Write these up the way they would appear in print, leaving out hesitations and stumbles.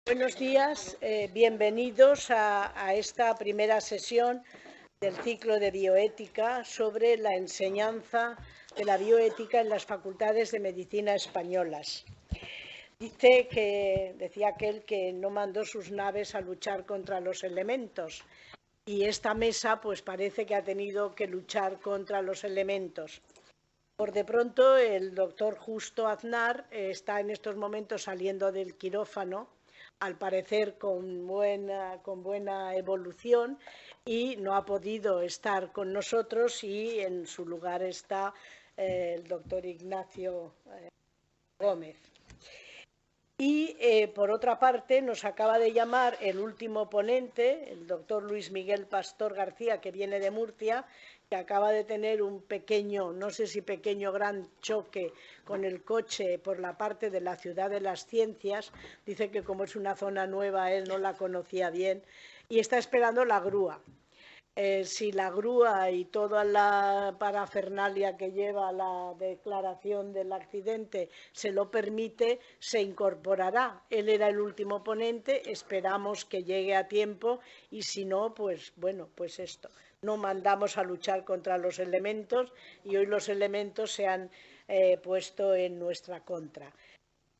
Buenos días, bienvenidos a esta primera sesión del ciclo de bioética sobre la enseñanza de la bioética en las facultades de medicina españolas. Decía aquel que no mandó sus naves a luchar contra los elementos, y esta mesa pues parece que ha tenido que luchar contra los elementos. Por de pronto el doctor Justo Aznar está en estos momentos saliendo del quirófano, al parecer con buena evolución, y no ha podido estar con nosotros, y en su lugar está el doctor Ignacio Gómez. Y por otra parte nos acaba de llamar el último ponente, el doctor Luis Miguel Pastor García, que viene de Murcia, que acaba de tener un pequeño, no sé si pequeño, gran choque con el coche por la parte de la Ciudad de las Ciencias. Dice que como es una zona nueva, él no la conocía bien y está esperando la grúa. Si la grúa y toda la parafernalia que lleva la declaración del accidente se lo permite, se incorporará. Él era el último ponente, esperamos que llegue a tiempo, y si no, pues bueno, pues esto. No mandamos a luchar contra los elementos y hoy los elementos se han puesto en nuestra contra.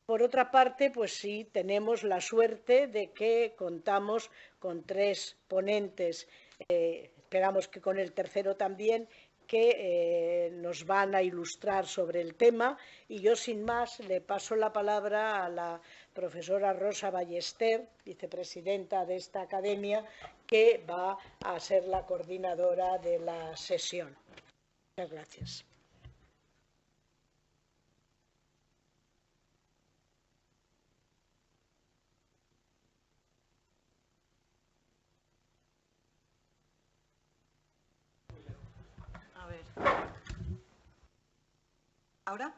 Por otra parte, pues sí, tenemos la suerte de que contamos con tres ponentes, esperamos que con el tercero también, que nos van a ilustrar sobre el tema, y yo sin más le paso la palabra a la profesora Rosa Ballester, vicepresidenta de esta academia, que va a ser la coordinadora de la sesión. Muchas gracias. ¿Ahora?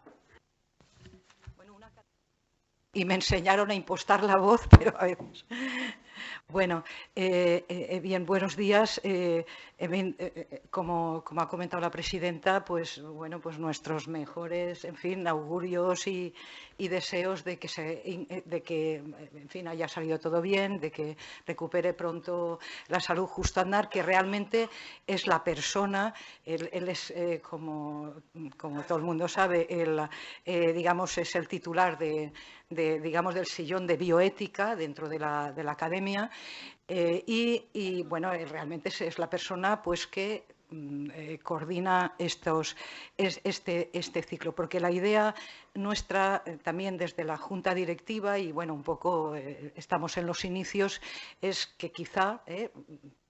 Bueno, y me enseñaron a impostar la voz, pero a veces... Bueno, bien, buenos días. Como ha comentado la presidenta, pues bueno, pues nuestros mejores, en fin, augurios y deseos de que, en fin, haya salido todo bien, de que recupere pronto la salud Justo Aznar, que realmente es la persona, él es, como todo el mundo sabe, digamos, es el titular digamos, del sillón de bioética dentro de la academia, y bueno, realmente es la persona pues que coordina este ciclo, porque la idea nuestra también desde la Junta Directiva, y bueno, un poco estamos en los inicios, es que quizá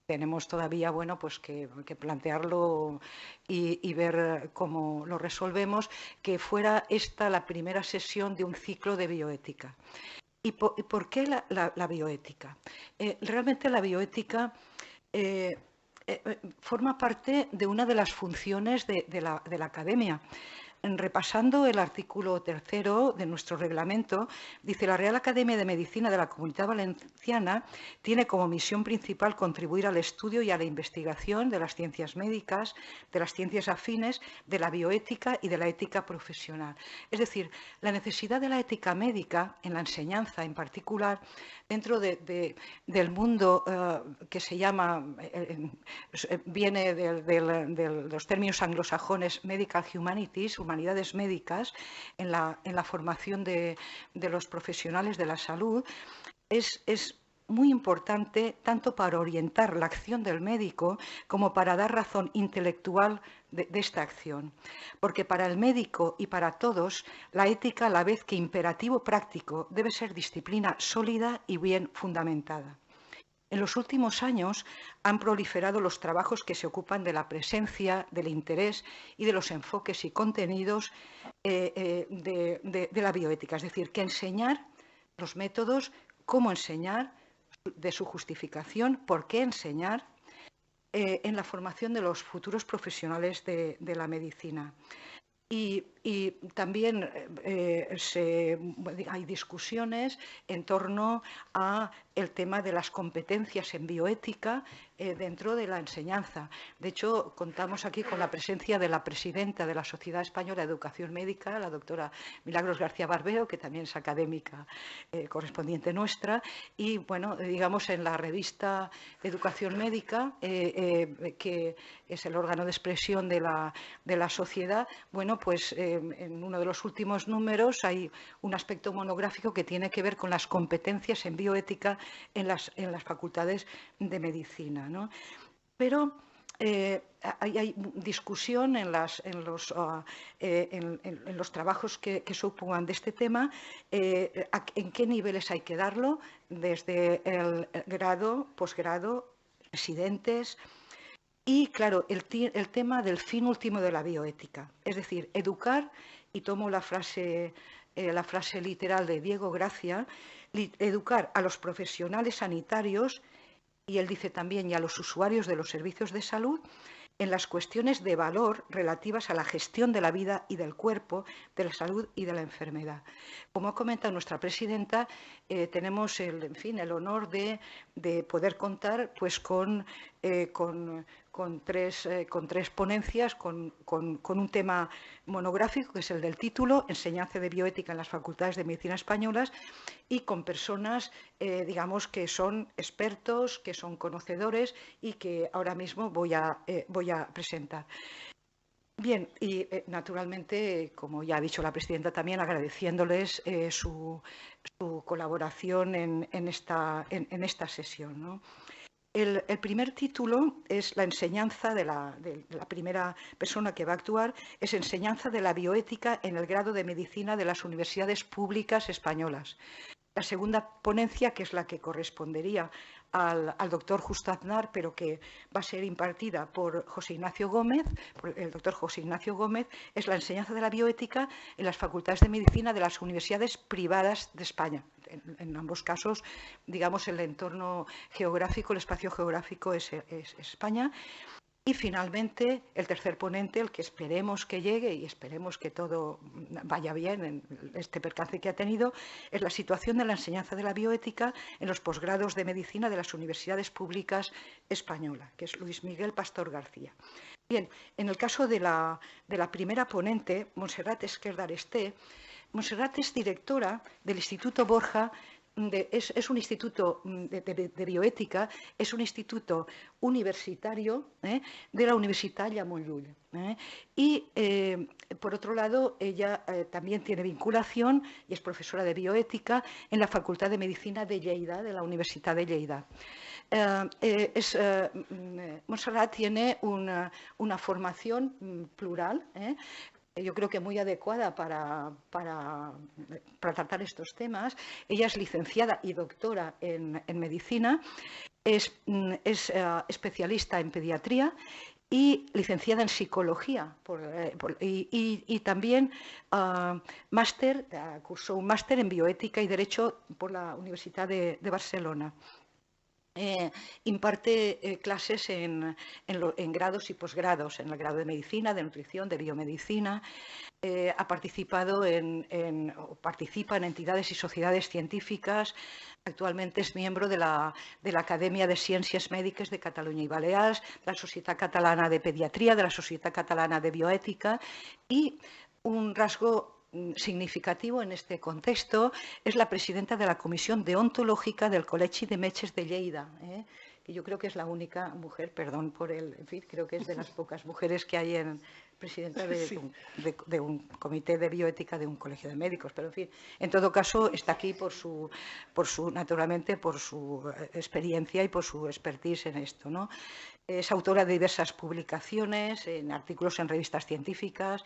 tenemos todavía, bueno, pues que plantearlo y ver cómo lo resolvemos, que fuera esta la primera sesión de un ciclo de bioética. ¿Y por qué la bioética? Realmente la bioética forma parte de una de las funciones de la academia. Repasando el artículo 3 de nuestro reglamento, dice: la Real Academia de Medicina de la Comunidad Valenciana tiene como misión principal contribuir al estudio y a la investigación de las ciencias médicas, de las ciencias afines, de la bioética y de la ética profesional. Es decir, la necesidad de la ética médica en la enseñanza, en particular, dentro del mundo que se llama, viene de los términos anglosajones Medical Humanities, humanidades médicas, en la formación de los profesionales de la salud, es muy importante tanto para orientar la acción del médico como para dar razón intelectual de esta acción. Porque para el médico y para todos, la ética, a la vez que imperativo práctico, debe ser disciplina sólida y bien fundamentada. En los últimos años han proliferado los trabajos que se ocupan de la presencia, del interés y de los enfoques y contenidos de la bioética. Es decir, que enseñar los métodos, cómo enseñar, de su justificación, por qué enseñar, en la formación de los futuros profesionales de la medicina. Y y también hay discusiones en torno a el tema de las competencias en bioética dentro de la enseñanza. De hecho, contamos aquí con la presencia de la presidenta de la Sociedad Española de Educación Médica, la doctora Milagros García Barbero, que también es académica correspondiente nuestra, y bueno, digamos en la revista Educación Médica, que es el órgano de expresión de la sociedad, bueno, pues en uno de los últimos números hay un aspecto monográfico que tiene que ver con las competencias en bioética en las facultades de medicina, ¿no? Pero hay discusión en los trabajos que se ocupan de este tema, en qué niveles hay que darlo, desde el grado, posgrado, residentes. Y, claro, el tema del fin último de la bioética, es decir, educar, y tomo la frase literal de Diego Gracia, educar a los profesionales sanitarios, y él dice también, y a los usuarios de los servicios de salud, en las cuestiones de valor relativas a la gestión de la vida y del cuerpo, de la salud y de la enfermedad. Como ha comentado nuestra presidenta, tenemos el honor de poder contar pues, con tres ponencias, con un tema monográfico, que es el del título, Enseñanza de bioética en las facultades de medicina españolas, y con personas, digamos, que son expertos, que son conocedores y que ahora mismo voy a presentar. Bien, y naturalmente, como ya ha dicho la presidenta también, agradeciéndoles su colaboración en esta sesión, ¿no? El primer título es la enseñanza de la primera persona que va a actuar, es enseñanza de la bioética en el grado de medicina de las universidades públicas españolas. La segunda ponencia, que es la que correspondería al doctor Justo Aznar, pero que va a ser impartida por José Ignacio Gómez, por el doctor José Ignacio Gómez, es la enseñanza de la bioética en las facultades de medicina de las universidades privadas de España. En ambos casos, digamos, el entorno geográfico, el espacio geográfico es España. Y finalmente, el tercer ponente, el que esperemos que llegue y esperemos que todo vaya bien en este percance que ha tenido, es la situación de la enseñanza de la bioética en los posgrados de medicina de las universidades públicas españolas, que es Luis Miguel Pastor García. Bien, en el caso de la primera ponente, Montserrat Esquerda Aresté, Montserrat es directora del Instituto Borja. Es un instituto de bioética, es un instituto universitario de la Universitat Ramon Llull. Y, por otro lado, ella también tiene vinculación y es profesora de bioética en la Facultad de Medicina de Lleida, de la Universitat de Lleida. Montserrat tiene una formación plural, yo creo que muy adecuada para tratar estos temas. Ella es licenciada y doctora en medicina, es especialista en pediatría y licenciada en psicología y también cursó un máster en bioética y derecho por la Universidad de Barcelona. Imparte clases en grados y posgrados, en el grado de medicina, de nutrición, de biomedicina. Ha participado participa en entidades y sociedades científicas. Actualmente es miembro de la Academia de Ciencias Médiques de Cataluña y Balears, de la Societat Catalana de Pediatría, de la Societat Catalana de Bioética, y un rasgo significativo en este contexto es la presidenta de la Comisión Deontológica del Col·legi de Metges de Lleida, que yo creo que es la única mujer, perdón por en fin, creo que es de las pocas mujeres que hay presidenta de un comité de bioética de un colegio de médicos, pero en fin, en todo caso está aquí naturalmente por su experiencia y por su expertise en esto, ¿no? Es autora de diversas publicaciones, en artículos en revistas científicas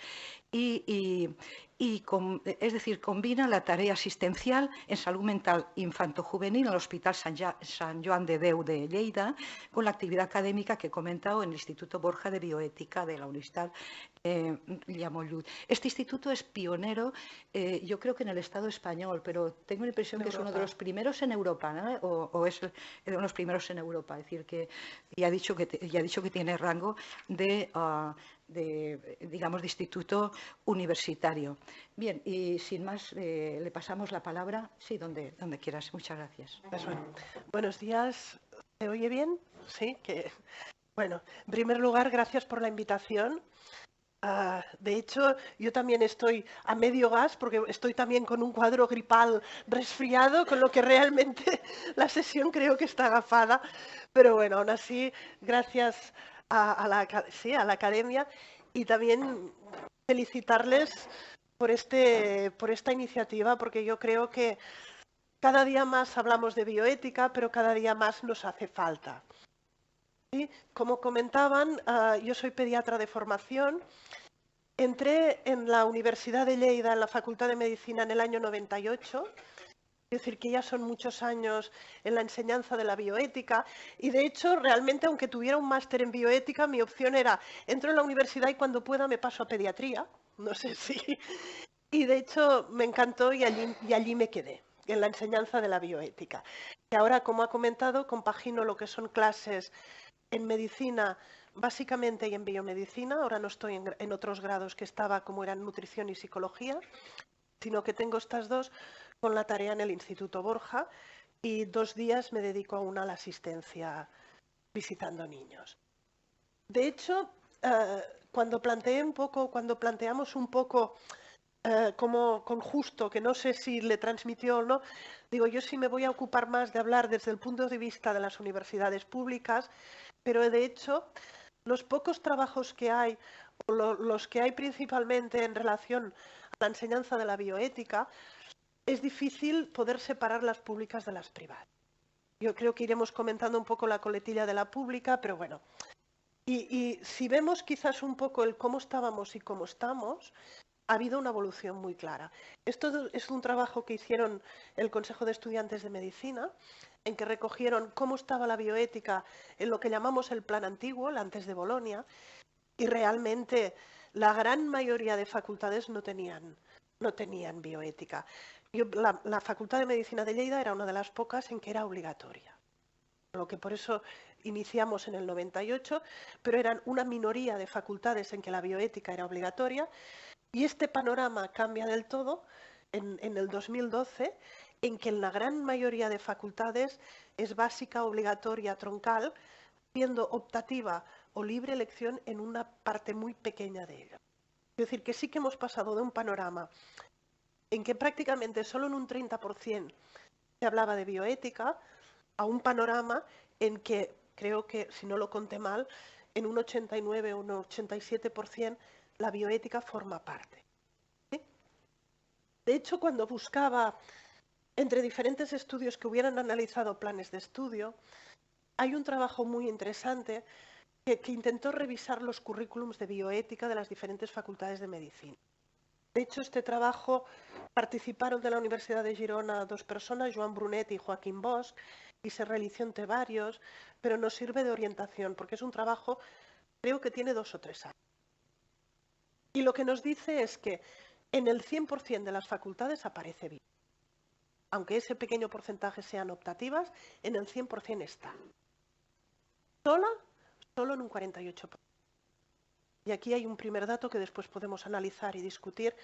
es decir, combina la tarea asistencial en salud mental infanto-juvenil en el Hospital Sant Joan de Déu de Lleida con la actividad académica que he comentado en el Instituto Borja de Bioética de la Universidad Ramon Llull. Este instituto es pionero, yo creo que en el Estado español, pero tengo la impresión que es uno de los primeros en Europa, ¿no? o es uno de los primeros en Europa. Es decir, que ya ha dicho que ya he dicho que tiene rango digamos, de instituto universitario. Bien, y sin más, le pasamos la palabra. Sí, donde quieras. Muchas gracias. Pues bueno, buenos días. ¿Se oye bien? Sí, bueno, en primer lugar, gracias por la invitación. De hecho, yo también estoy a medio gas porque estoy también con un cuadro gripal resfriado, con lo que realmente la sesión creo que está agafada. Pero bueno, aún así, gracias a la academia y también felicitarles por esta iniciativa, porque yo creo que cada día más hablamos de bioética, pero cada día más nos hace falta. ¿Sí? Como comentaban, yo soy pediatra de formación. Entré en la Universidad de Lleida, en la Facultad de Medicina, en el año 98. Es decir, que ya son muchos años en la enseñanza de la bioética. Y de hecho, realmente, aunque tuviera un máster en bioética, mi opción era, entro en la universidad y cuando pueda me paso a pediatría. No sé si... Y de hecho, me encantó y allí me quedé, en la enseñanza de la bioética. Y ahora, como ha comentado, compagino lo que son clases en medicina básicamente y en biomedicina. Ahora no estoy en otros grados que estaba como eran nutrición y psicología, sino que tengo estas dos con la tarea en el Instituto Borja y 2 días me dedico aún a la asistencia visitando niños. De hecho, cuando planteamos un poco como con Justo, que no sé si le transmitió o no, digo, yo sí me voy a ocupar más de hablar desde el punto de vista de las universidades públicas, pero de hecho los pocos trabajos que hay, o los que hay principalmente en relación a la enseñanza de la bioética, es difícil poder separar las públicas de las privadas. Yo creo que iremos comentando un poco la coletilla de la pública, pero bueno. Y si vemos quizás un poco el cómo estábamos y cómo estamos, ha habido una evolución muy clara. Esto es un trabajo que hicieron el Consejo de Estudiantes de Medicina, en que recogieron cómo estaba la bioética en lo que llamamos el plan antiguo, el antes de Bolonia, y realmente la gran mayoría de facultades no tenían bioética. La Facultad de Medicina de Lleida era una de las pocas en que era obligatoria, lo que por eso iniciamos en el 98, pero eran una minoría de facultades en que la bioética era obligatoria. Y este panorama cambia del todo en el 2012, en que en la gran mayoría de facultades es básica, obligatoria, troncal, siendo optativa o libre elección en una parte muy pequeña de ella. Es decir, que sí que hemos pasado de un panorama en que prácticamente solo en un 30% se hablaba de bioética, a un panorama en que, creo que, si no lo conté mal, en un 89 o un 87% la bioética forma parte. ¿Sí? De hecho, cuando buscaba entre diferentes estudios que hubieran analizado planes de estudio, hay un trabajo muy interesante que intentó revisar los currículums de bioética de las diferentes facultades de medicina. De hecho, este trabajo participaron de la Universidad de Girona 2 personas, Joan Brunet y Joaquín Bosch, y se realizó entre varios, pero nos sirve de orientación, porque es un trabajo, creo que tiene 2 o 3 años. Y lo que nos dice es que en el 100% de las facultades aparece bien. Aunque ese pequeño porcentaje sean optativas, en el 100% está. Solo en un 48%. Y aquí hay un primer dato que después podemos analizar y discutir,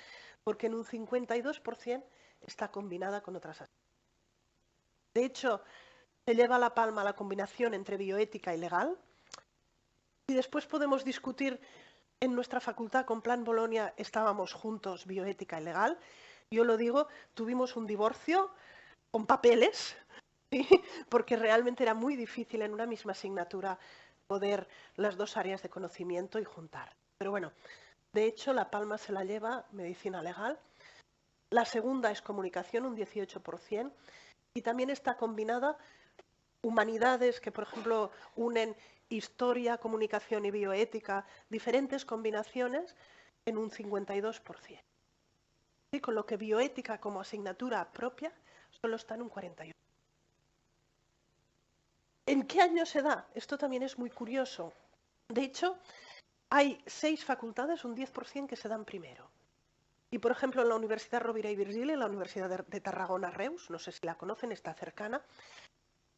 porque en un 52% está combinada con otras asignaturas. De hecho, se lleva la palma la combinación entre bioética y legal. Y después podemos discutir, en nuestra facultad con Plan Bolonia estábamos juntos bioética y legal. Yo lo digo, tuvimos un divorcio con papeles, ¿sí? Porque realmente era muy difícil en una misma asignatura poder las 2 áreas de conocimiento y juntar. Pero bueno, de hecho la palma se la lleva medicina legal. La segunda es comunicación, un 18%, y también está combinada humanidades que, por ejemplo, unen historia, comunicación y bioética, diferentes combinaciones en un 52%. Y con lo que bioética como asignatura propia solo está en un 48%. ¿En qué año se da? Esto también es muy curioso. De hecho, hay 6 facultades, un 10% que se dan primero. Y, por ejemplo, en la Universidad Rovira i Virgili, en la Universidad de Tarragona Reus, no sé si la conocen, está cercana,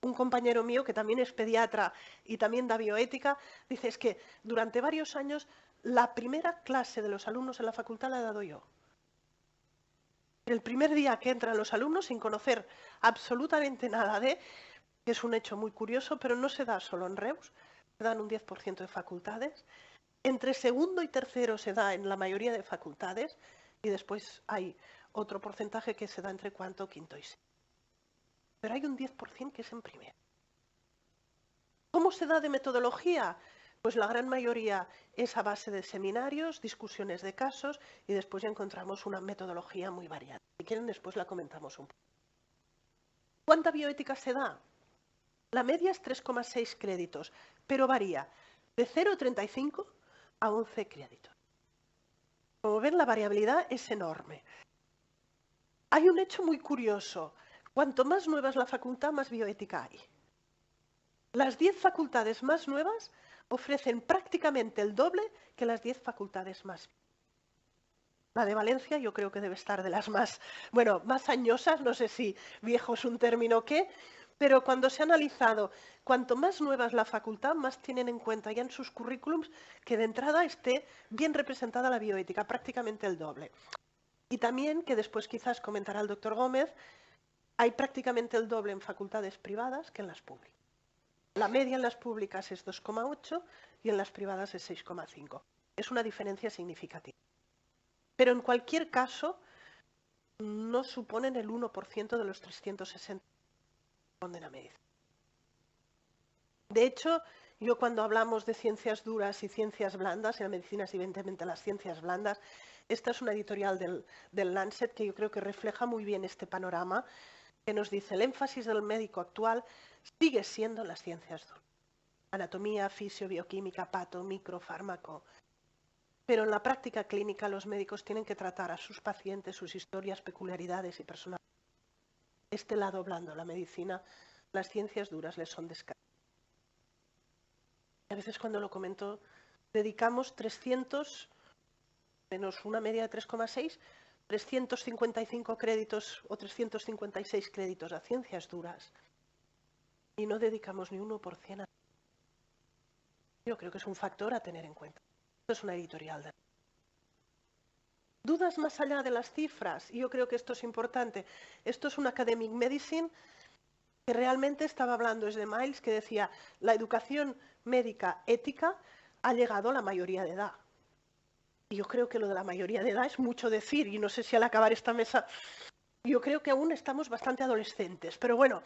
un compañero mío que también es pediatra y también da bioética, dice, es que durante varios años la primera clase de los alumnos en la facultad la he dado yo. El primer día que entran los alumnos sin conocer absolutamente nada que es un hecho muy curioso, pero no se da solo en Reus, se da en un 10% de facultades. Entre segundo y tercero se da en la mayoría de facultades y después hay otro porcentaje que se da entre cuarto, quinto y sexto. Pero hay un 10% que es en primero. ¿Cómo se da de metodología? Pues la gran mayoría es a base de seminarios, discusiones de casos y después ya encontramos una metodología muy variada. Si quieren después la comentamos un poco. ¿Cuánta bioética se da? La media es 3,6 créditos, pero varía de 0,35 a 11 créditos. Como ven, la variabilidad es enorme. Hay un hecho muy curioso. Cuanto más nueva es la facultad, más bioética hay. Las 10 facultades más nuevas ofrecen prácticamente el doble que las 10 facultades más. La de Valencia yo creo que debe estar de las más, bueno, más añosas, no sé si viejo es un término o qué, pero cuando se ha analizado, cuanto más nueva es la facultad, más tienen en cuenta ya en sus currículums que de entrada esté bien representada la bioética, prácticamente el doble. Y también, que después quizás comentará el doctor Gómez, hay prácticamente el doble en facultades privadas que en las públicas. La media en las públicas es 2,8 y en las privadas es 6,5. Es una diferencia significativa. Pero en cualquier caso, no suponen el 1% de los 360 que responden a medicina. De hecho, yo cuando hablamos de ciencias duras y ciencias blandas, en la medicina es evidentemente las ciencias blandas, esta es una editorial del Lancet que yo creo que refleja muy bien este panorama, que nos dice el énfasis del médico actual sigue siendo las ciencias duras. Anatomía, fisio, bioquímica, pato, micro, fármaco. Pero en la práctica clínica los médicos tienen que tratar a sus pacientes, sus historias, peculiaridades y personalidades. Este lado blando, la medicina, las ciencias duras les son descartadas. A veces cuando lo comento, dedicamos 300, menos una media de 3,6, 355 créditos o 356 créditos a ciencias duras y no dedicamos ni 1% a... Yo creo que es un factor a tener en cuenta. Esto es una editorial. ¿Dudas más allá de las cifras? Yo creo que esto es importante. Esto es un Academic Medicine que realmente estaba hablando, es de Miles, que decía, la educación médica ética ha llegado a la mayoría de edad. Y yo creo que lo de la mayoría de edad es mucho decir, y no sé si al acabar esta mesa, yo creo que aún estamos bastante adolescentes. Pero bueno,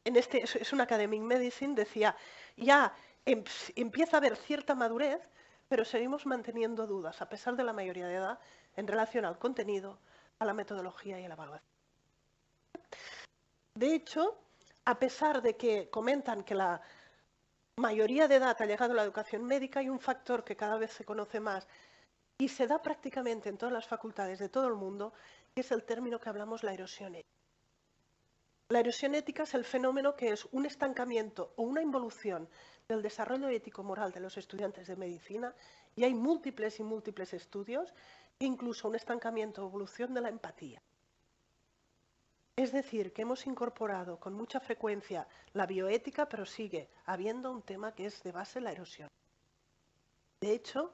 en este es un Academic Medicine, decía, ya empieza a haber cierta madurez, pero seguimos manteniendo dudas, a pesar de la mayoría de edad, en relación al contenido, a la metodología y a la evaluación. De hecho, a pesar de que comentan que la mayoría de edad ha llegado a la educación médica, hay un factor que cada vez se conoce más y se da prácticamente en todas las facultades de todo el mundo, que es el término que hablamos, la erosión ética. La erosión ética es el fenómeno que es un estancamiento o una involución del desarrollo ético-moral de los estudiantes de medicina, y hay múltiples y múltiples estudios, incluso un estancamiento o evolución de la empatía. Es decir, que hemos incorporado con mucha frecuencia la bioética, pero sigue habiendo un tema que es de base la erosión. De hecho,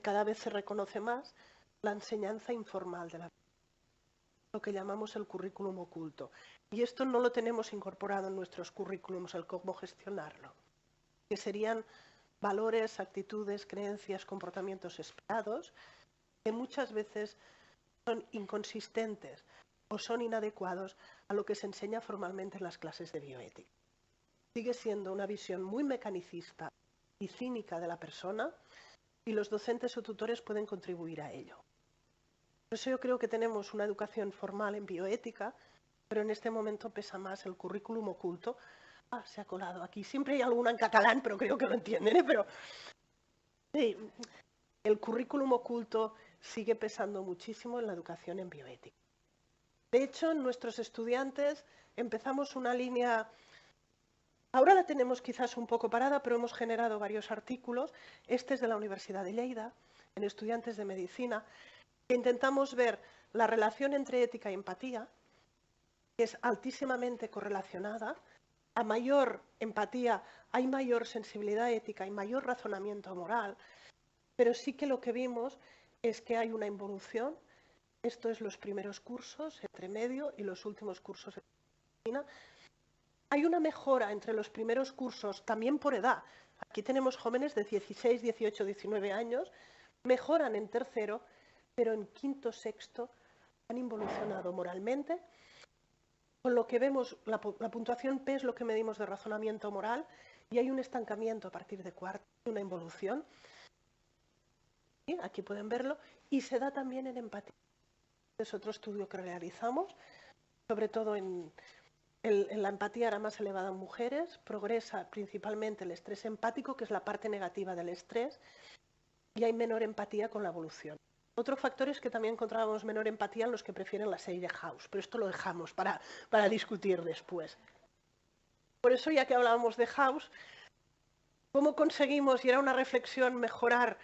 cada vez se reconoce más la enseñanza informal de la lo que llamamos el currículum oculto. Y esto no lo tenemos incorporado en nuestros currículums, el cómo gestionarlo, que serían valores, actitudes, creencias, comportamientos esperados, que muchas veces son inconsistentes o son inadecuados a lo que se enseña formalmente en las clases de bioética. Sigue siendo una visión muy mecanicista y cínica de la persona, y los docentes o tutores pueden contribuir a ello. Por eso yo creo que tenemos una educación formal en bioética, pero en este momento pesa más el currículum oculto. Ah, se ha colado aquí. Siempre hay alguna en catalán, pero creo que lo entienden, ¿eh? Pero sí, el currículum oculto sigue pesando muchísimo en la educación en bioética. De hecho, en nuestros estudiantes empezamos una línea, ahora la tenemos quizás un poco parada, pero hemos generado varios artículos. Este es de la Universidad de Lleida, en estudiantes de medicina. Intentamos ver la relación entre ética y empatía, que es altísimamente correlacionada. A mayor empatía hay mayor sensibilidad ética y mayor razonamiento moral, pero sí que lo que vimos es que hay una involución. Esto es los primeros cursos, entre medio, y los últimos cursos de medicina. Hay una mejora entre los primeros cursos, también por edad. Aquí tenemos jóvenes de 16, 18, 19 años, mejoran en tercero, pero en quinto, sexto han involucionado moralmente. Con lo que vemos, la puntuación P es lo que medimos de razonamiento moral, y hay un estancamiento a partir de cuarto, una involución. ¿Sí? Aquí pueden verlo, y se da también en empatía. Es otro estudio que realizamos, sobre todo en la empatía era más elevada en mujeres, progresa principalmente el estrés empático, que es la parte negativa del estrés, y hay menor empatía con la evolución. Otro factor es que también encontrábamos menor empatía en los que prefieren la serie de House, pero esto lo dejamos para discutir después. Por eso, ya que hablábamos de House, ¿cómo conseguimos, y era una reflexión, mejorar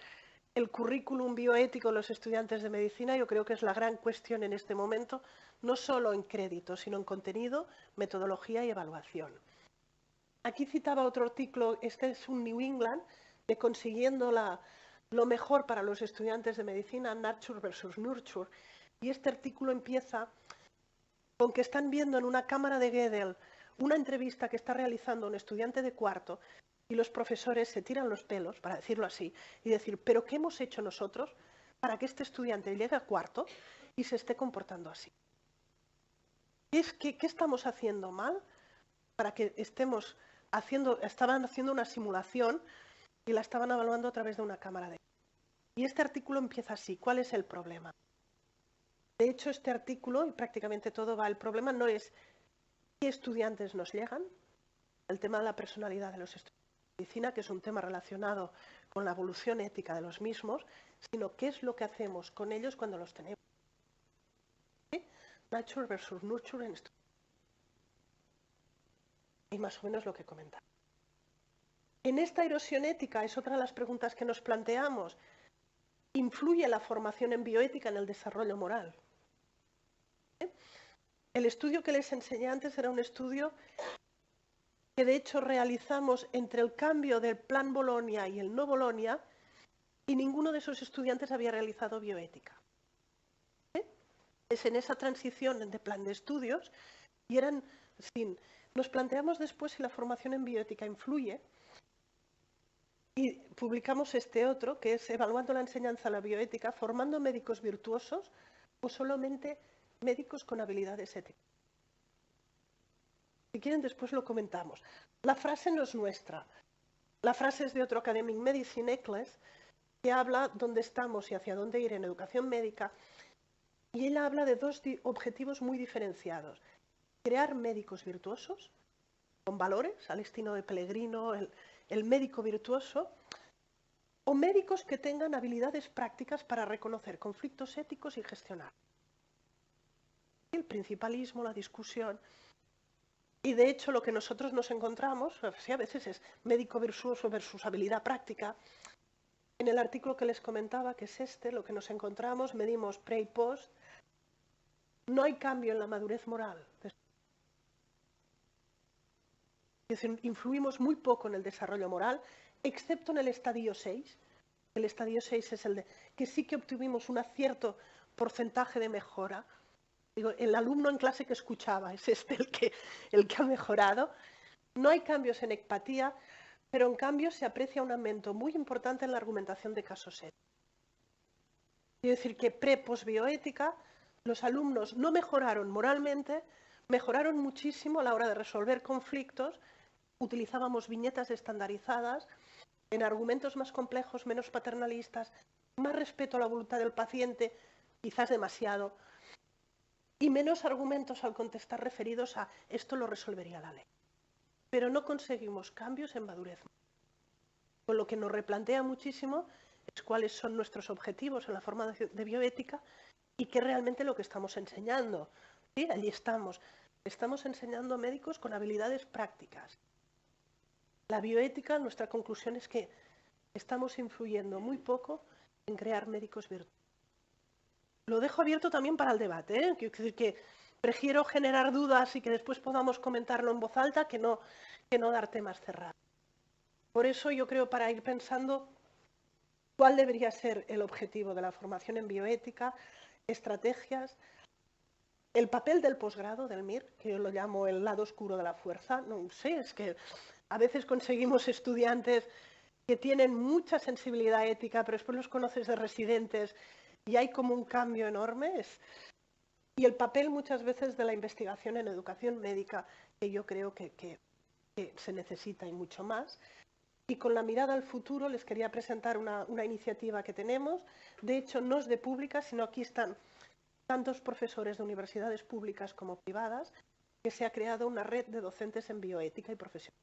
el currículum bioético de los estudiantes de medicina? Yo creo que es la gran cuestión en este momento, no solo en crédito, sino en contenido, metodología y evaluación. Aquí citaba otro artículo, este es un New England, de consiguiendo lo mejor para los estudiantes de medicina, Nature versus Nurture, y este artículo empieza con que están viendo en una cámara de Gödel una entrevista que está realizando un estudiante de cuarto, y los profesores se tiran los pelos, para decirlo así, y decir, ¿pero qué hemos hecho nosotros para que este estudiante llegue a cuarto y se esté comportando así? ¿Qué estamos haciendo mal para que estaban haciendo una simulación y la estaban evaluando a través de una cámara de... Y este artículo empieza así, ¿cuál es el problema? De hecho, este artículo, y prácticamente todo va, el problema no es qué estudiantes nos llegan, el tema de la personalidad de los estudiantes de medicina, que es un tema relacionado con la evolución ética de los mismos, sino qué es lo que hacemos con ellos cuando los tenemos. ¿Sí? Nature versus Nurture en esto. Y más o menos lo que comentaba. En esta erosión ética es otra de las preguntas que nos planteamos. ¿Influye la formación en bioética en el desarrollo moral? El estudio que les enseñé antes era un estudio que de hecho realizamos entre el cambio del plan Bolonia y el no Bolonia, y ninguno de esos estudiantes había realizado bioética. Es en esa transición de plan de estudios, y nos planteamos después si la formación en bioética influye, y publicamos este otro, que es Evaluando la enseñanza a la bioética, formando médicos virtuosos o solamente médicos con habilidades éticas. Si quieren, después lo comentamos. La frase no es nuestra. La frase es de otro Academic Medicine, Eccles, que habla dónde estamos y hacia dónde ir en educación médica. Y él habla de dos objetivos muy diferenciados. Crear médicos virtuosos, con valores, al estilo de Pellegrino, el médico virtuoso, o médicos que tengan habilidades prácticas para reconocer conflictos éticos y gestionar. El principalismo, la discusión. Y de hecho lo que nosotros nos encontramos, sí, a veces es médico virtuoso versus habilidad práctica. En el artículo que les comentaba, que es este, lo que nos encontramos, medimos pre y post, no hay cambio en la madurez moral. Es decir, influimos muy poco en el desarrollo moral, excepto en el estadio 6. El estadio 6 es el de que sí que obtuvimos un cierto porcentaje de mejora. Digo, el alumno en clase que escuchaba es este el que ha mejorado. No hay cambios en empatía, pero en cambio se aprecia un aumento muy importante en la argumentación de casos éticos. Quiero decir que pre-post-bioética los alumnos no mejoraron moralmente, mejoraron muchísimo a la hora de resolver conflictos, utilizábamos viñetas estandarizadas, en argumentos más complejos, menos paternalistas, más respeto a la voluntad del paciente, quizás demasiado, y menos argumentos al contestar referidos a esto lo resolvería la ley. Pero no conseguimos cambios en madurez. Con lo que nos replantea muchísimo es cuáles son nuestros objetivos en la forma de bioética y qué realmente lo que estamos enseñando. ¿Sí? Allí estamos. Estamos enseñando médicos con habilidades prácticas. La bioética, nuestra conclusión es que estamos influyendo muy poco en crear médicos virtuosos. Lo dejo abierto también para el debate, ¿eh? Quiero decir que prefiero generar dudas y que después podamos comentarlo en voz alta que no dar temas cerrados. Por eso yo creo, para ir pensando cuál debería ser el objetivo de la formación en bioética, estrategias, el papel del posgrado, del MIR, que yo lo llamo el lado oscuro de la fuerza. No sé, es que a veces conseguimos estudiantes que tienen mucha sensibilidad ética, pero después los conoces de residentes y hay como un cambio enorme. Y el papel muchas veces de la investigación en educación médica, que yo creo que se necesita y mucho más. Y con la mirada al futuro les quería presentar una iniciativa que tenemos. De hecho, no es de pública, sino aquí están tantos profesores de universidades públicas como privadas, que se ha creado una red de docentes en bioética y profesión.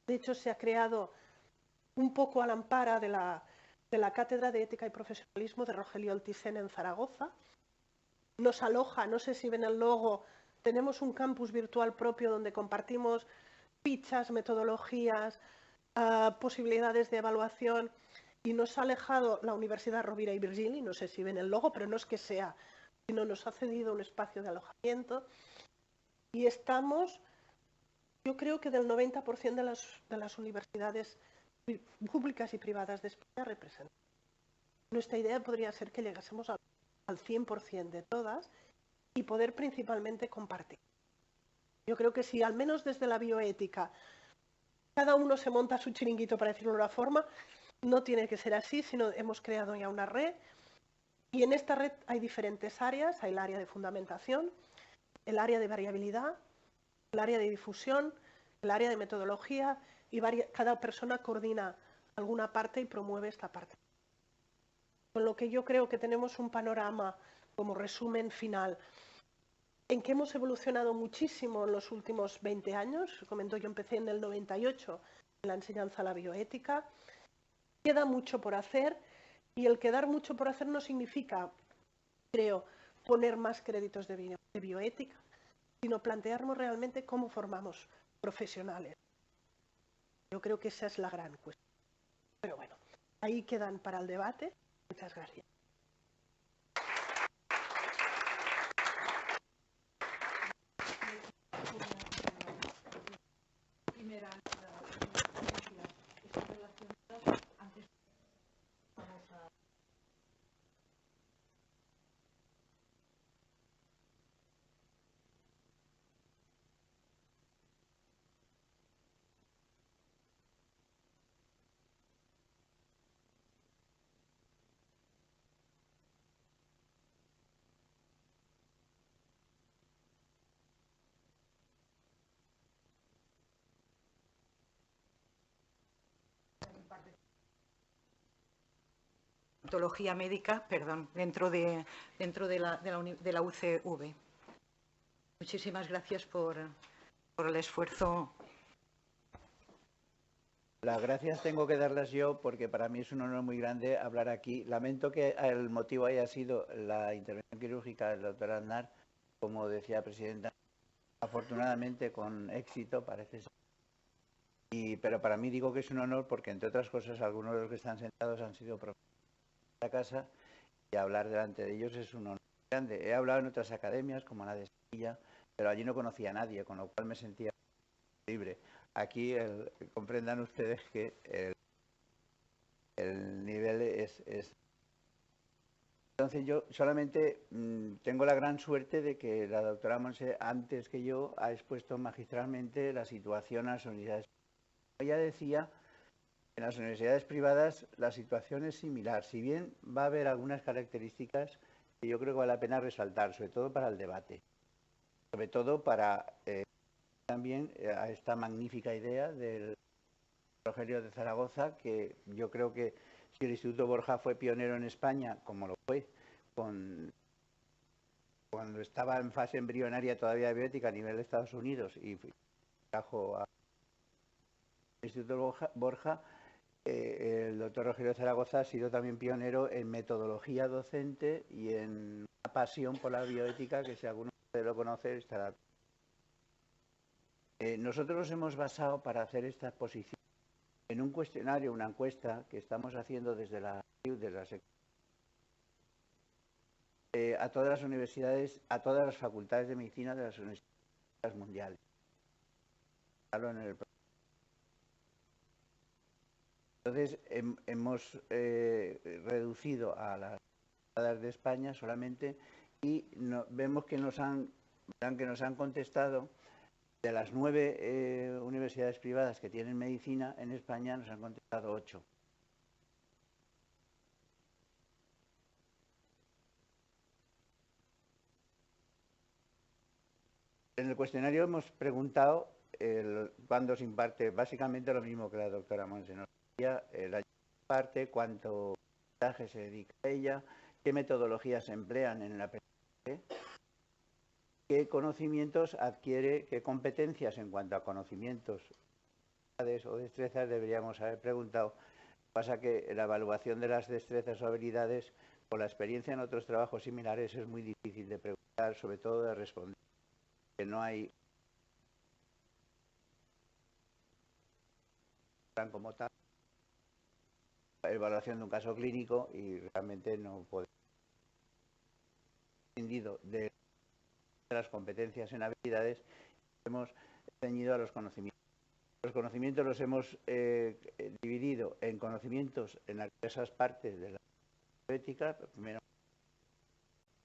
De hecho, se ha creado un poco al amparo de la Cátedra de Ética y Profesionalismo de Rogelio Altisén en Zaragoza. Nos aloja, no sé si ven el logo, tenemos un campus virtual propio donde compartimos fichas, metodologías, posibilidades de evaluación, y nos ha alejado la Universidad Rovira y Virgili, no sé si ven el logo, pero no es que sea, sino nos ha cedido un espacio de alojamiento y estamos, yo creo que del 90% de las universidades públicas y privadas de España representadas. Nuestra idea podría ser que llegásemos al 100% de todas y poder principalmente compartir. Yo creo que si al menos desde la bioética cada uno se monta su chiringuito, para decirlo de una forma, no tiene que ser así, sino hemos creado ya una red y en esta red hay diferentes áreas. Hay el área de fundamentación, el área de variabilidad, el área de difusión, el área de metodología y cada persona coordina alguna parte y promueve esta parte. Con lo que yo creo que tenemos un panorama como resumen final en que hemos evolucionado muchísimo en los últimos 20 años. Comento, yo empecé en el 98 en la enseñanza a la bioética. Queda mucho por hacer y el quedar mucho por hacer no significa, creo, poner más créditos de bioética, sino plantearnos realmente cómo formamos profesionales. Yo creo que esa es la gran cuestión. Pero bueno, ahí quedan para el debate. Muchas gracias. Ontología médica, perdón, dentro de la UCV. Muchísimas gracias por el esfuerzo. Las gracias tengo que darlas yo porque para mí es un honor muy grande hablar aquí. Lamento que el motivo haya sido la intervención quirúrgica del doctor Aznar, como decía la presidenta, afortunadamente con éxito, parece ser. Pero para mí digo que es un honor porque, entre otras cosas, algunos de los que están sentados han sido profesores de la casa y hablar delante de ellos es un honor grande. He hablado en otras academias, como la de Sevilla, pero allí no conocía a nadie, con lo cual me sentía libre. Aquí comprendan ustedes que el nivel es... Entonces yo solamente tengo la gran suerte de que la doctora Monse, antes que yo, ha expuesto magistralmente la situación a las universidades privadas. Ella decía que en las universidades privadas la situación es similar, si bien va a haber algunas características que yo creo que vale la pena resaltar, sobre todo para el debate, sobre todo para... también a esta magnífica idea del Rogelio de Zaragoza, que yo creo que si el Instituto Borja fue pionero en España, como lo fue cuando estaba en fase embrionaria todavía de bioética a nivel de Estados Unidos y trajo al Instituto Borja, el doctor Rogelio de Zaragoza ha sido también pionero en metodología docente y en una pasión por la bioética que, si alguno de ustedes lo conoce, estará. Nosotros nos hemos basado para hacer esta exposición en un cuestionario, una encuesta que estamos haciendo desde la a todas las universidades, a todas las facultades de medicina de las universidades mundiales. Entonces, hemos reducido a las universidades de España solamente y vemos que nos han contestado, de las 9 universidades privadas que tienen medicina en España, nos han contestado 8. En el cuestionario hemos preguntado cuándo se imparte, básicamente lo mismo que la doctora Monse nos decía, el año que se imparte, cuánto porcentaje se dedica a ella, qué metodologías se emplean en la PNL, qué conocimientos adquiere, qué competencias en cuanto a conocimientos o destrezas deberíamos haber preguntado. Pasa que la evaluación de las destrezas o habilidades, por la experiencia en otros trabajos similares, es muy difícil de preguntar, sobre todo de responder, que no hay como tal evaluación de un caso clínico y realmente no puede prescindido de las competencias en habilidades. Hemos ceñido a los conocimientos. Los conocimientos los hemos dividido en conocimientos en las diversas partes de la bioética, primero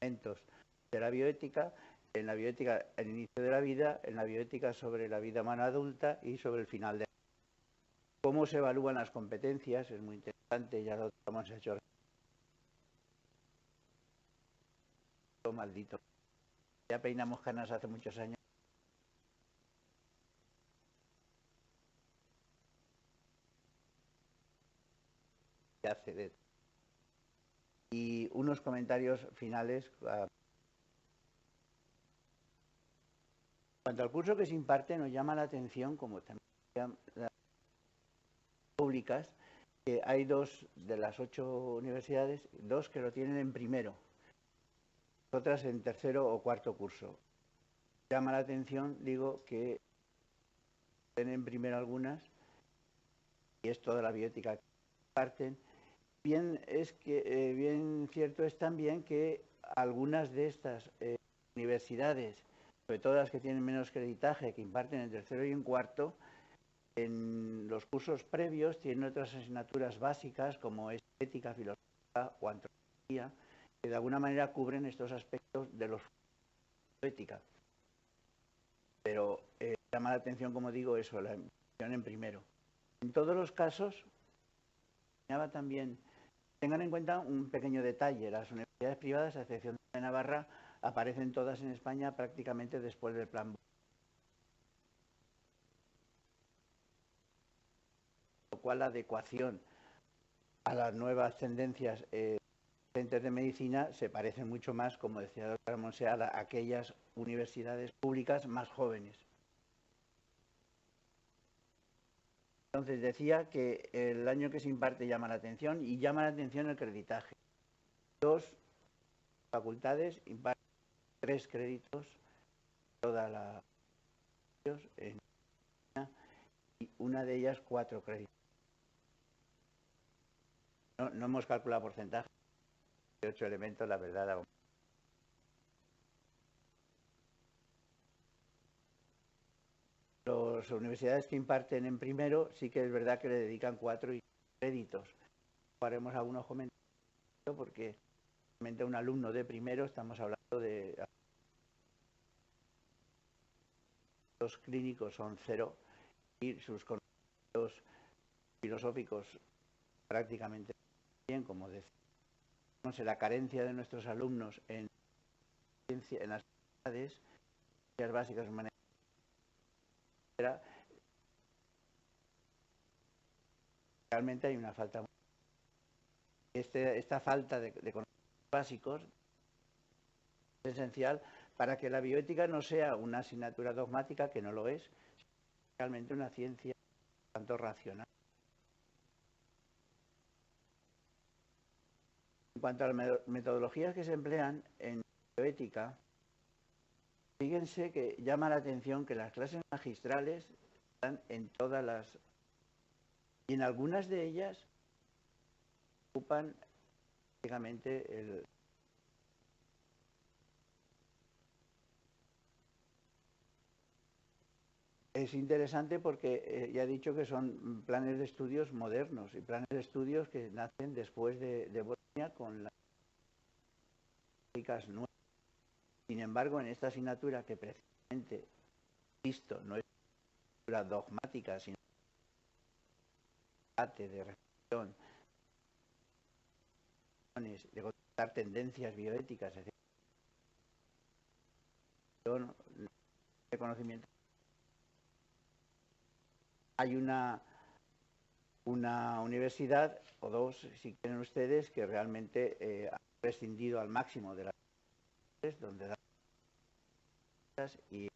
elementos de la bioética, en la bioética el inicio de la vida, en la bioética sobre la vida humana adulta y sobre el final de la vida. ¿Cómo se evalúan las competencias? Es muy interesante, ya lo hemos hecho. Maldito. Ya peinamos canas hace muchos años. Y unos comentarios finales. En cuanto al curso que se imparte, nos llama la atención, como también las públicas, que hay 2 de las 8 universidades, 2 que lo tienen en primero, otras en tercero o cuarto curso. Llama la atención, digo, que tienen primero algunas, y es toda la bioética que imparten. Bien, bien cierto es también que algunas de estas universidades, sobre todo las que tienen menos creditaje, que imparten en tercero y en cuarto, en los cursos previos tienen otras asignaturas básicas como estética, filosofía o antropología, que de alguna manera cubren estos aspectos de los de ética. Pero llama la atención, como digo, eso, la impartición en primero. En todos los casos, también tengan en cuenta un pequeño detalle. Las universidades privadas, a excepción de Navarra, aparecen todas en España prácticamente después del plan. Lo cual la adecuación a las nuevas tendencias centros de medicina se parecen mucho más, como decía la doctora Monse, a aquellas universidades públicas más jóvenes. Entonces decía que el año que se imparte llama la atención y llama la atención el creditaje. 2 facultades imparten 3 créditos, toda la y una de ellas 4 créditos. No hemos calculado porcentaje, 8 elementos, la verdad. Las universidades que imparten en primero sí que es verdad que le dedican 4 créditos. Haremos algunos comentarios porque realmente un alumno de primero estamos hablando de los clínicos son 0 y sus conocimientos filosóficos prácticamente bien, como decía. La carencia de nuestros alumnos en las universidades básicas humanidades, realmente hay una falta. Esta falta de conocimientos básicos es esencial para que la bioética no sea una asignatura dogmática, que no lo es, sino realmente una ciencia tanto racional. En cuanto a las metodologías que se emplean en bioética, fíjense que llama la atención que las clases magistrales están en todas las... y en algunas de ellas ocupan prácticamente Es interesante porque ya he dicho que son planes de estudios modernos y planes de estudios que nacen después de Bolonia con las prácticas nuevas. Sin embargo, en esta asignatura que precisamente, visto, no es una asignatura dogmática, sino de reflexión, de constatar tendencias bioéticas, etc. De conocimiento. Hay una universidad, o dos, si quieren ustedes, que realmente han prescindido al máximo de las donde dan y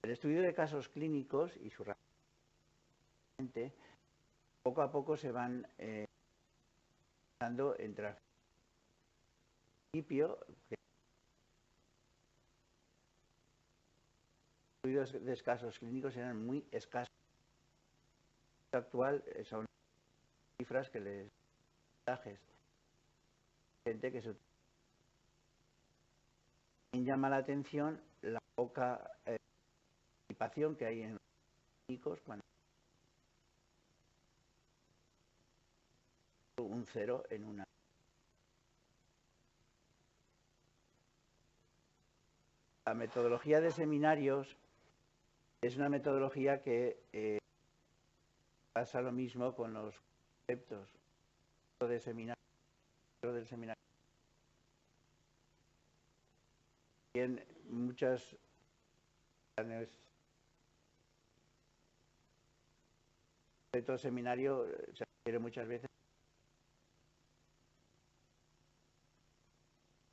el estudio de casos clínicos y su poco a poco se van dando entre el principio que los estudios de casos clínicos eran muy escasos. Actual son cifras que les gente que se llama la atención la poca participación que hay en los clínicos cuando un 0 en una. La metodología de seminarios es una metodología que pasa lo mismo con los conceptos de seminario del seminario. Y en muchas conceptos de seminario se refiere muchas veces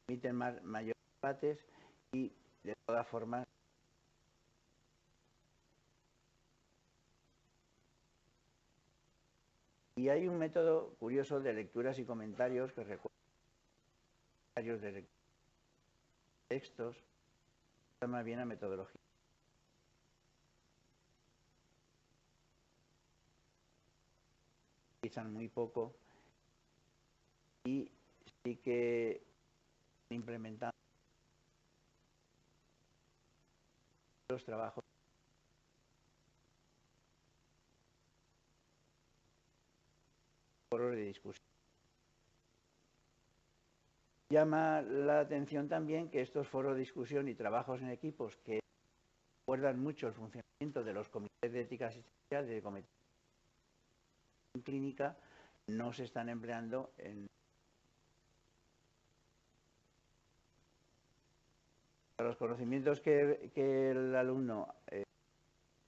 permiten mayores debates y de todas formas y hay un método curioso de lecturas y comentarios que recuerda de textos, más bien a metodología. Utilizan muy poco y sí que implementan los trabajos foros de discusión. Llama la atención también que estos foros de discusión y trabajos en equipos que recuerdan mucho el funcionamiento de los comités de ética asistencial de comités de clínica no se están empleando en los conocimientos que el alumno ha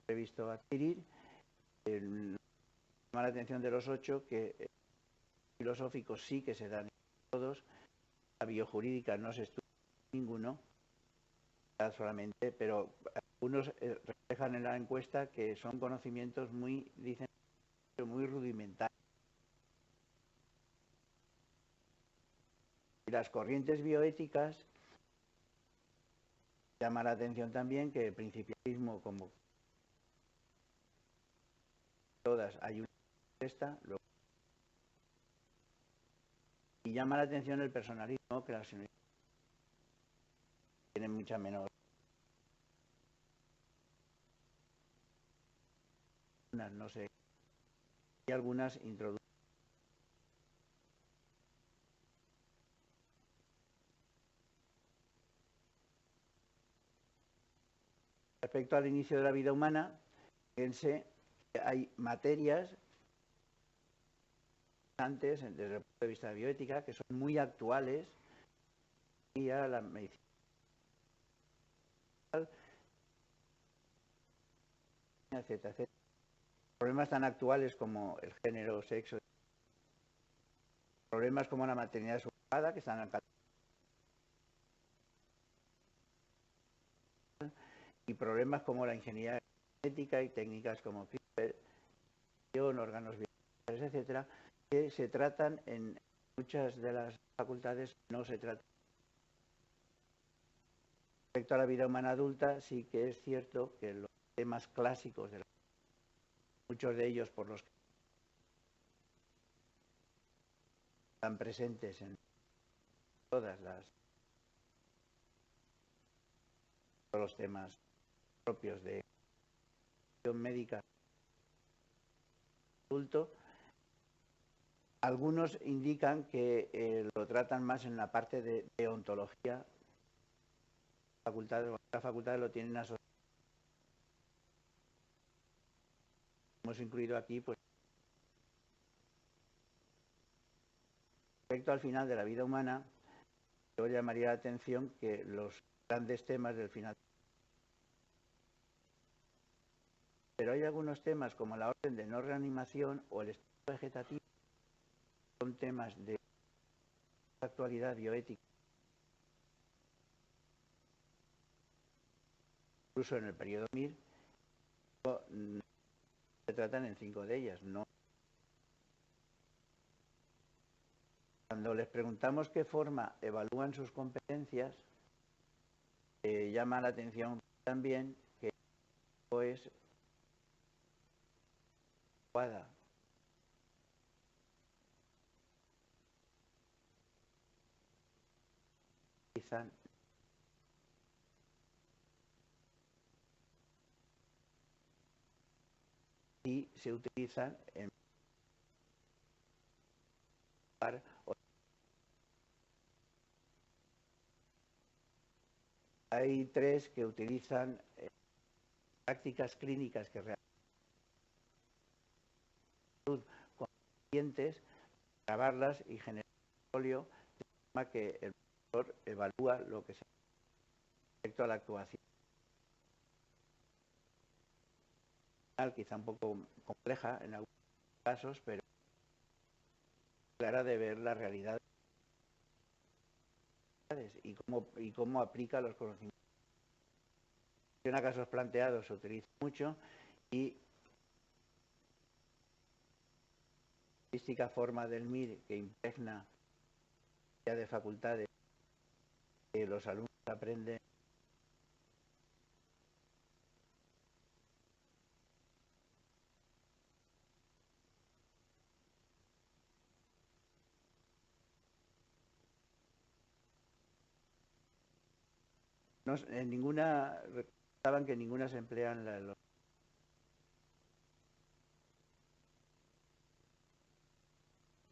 previsto adquirir. Llama la atención de los 8 que filosóficos sí que se dan todos, la biojurídica no se estudia ninguno, solamente, pero algunos reflejan en la encuesta que son conocimientos muy, dicen, muy rudimentarios. Y las corrientes bioéticas llama la atención también que el principialismo, como todas, hay una esta, y llama la atención el personalismo, que las universidades tienen mucha menor. No sé, y algunas introducen. Respecto al inicio de la vida humana, fíjense que hay materias antes, desde el punto de vista de bioética, que son muy actuales y a la medicina. Etcétera, etcétera. Problemas tan actuales como el género, sexo, problemas como la maternidad subrogada, que están al y problemas como la ingeniería genética y técnicas como CRISPR, órganos biológicos, etcétera, que se tratan en muchas de las facultades, no se tratan. Respecto a la vida humana adulta, sí que es cierto que los temas clásicos, muchos de ellos por los que están presentes en todos los temas propios de médica adulto. Algunos indican que lo tratan más en la parte de ontología. Otras facultades lo tienen asociado. Hemos incluido aquí, pues, respecto al final de la vida humana, yo llamaría la atención que los grandes temas del final. Pero hay algunos temas como la orden de no reanimación o el estado vegetativo, son temas de actualidad bioética. Incluso en el periodo MIR se tratan en 5 de ellas. No. Cuando les preguntamos qué forma evalúan sus competencias, llama la atención también que es adecuada. Y se utilizan en hay 3 que utilizan prácticas clínicas que realizan con pacientes, grabarlas y generar un folio de forma que el profesor evalúa lo que se respecto a la actuación. Quizá un poco compleja en algunos casos, pero clara de ver la realidad y cómo aplica los conocimientos. En casos planteados se utiliza mucho y la artística forma del MIR que impregna ya de facultades que los alumnos aprenden. No, en ninguna, recordaban que ninguna se emplean los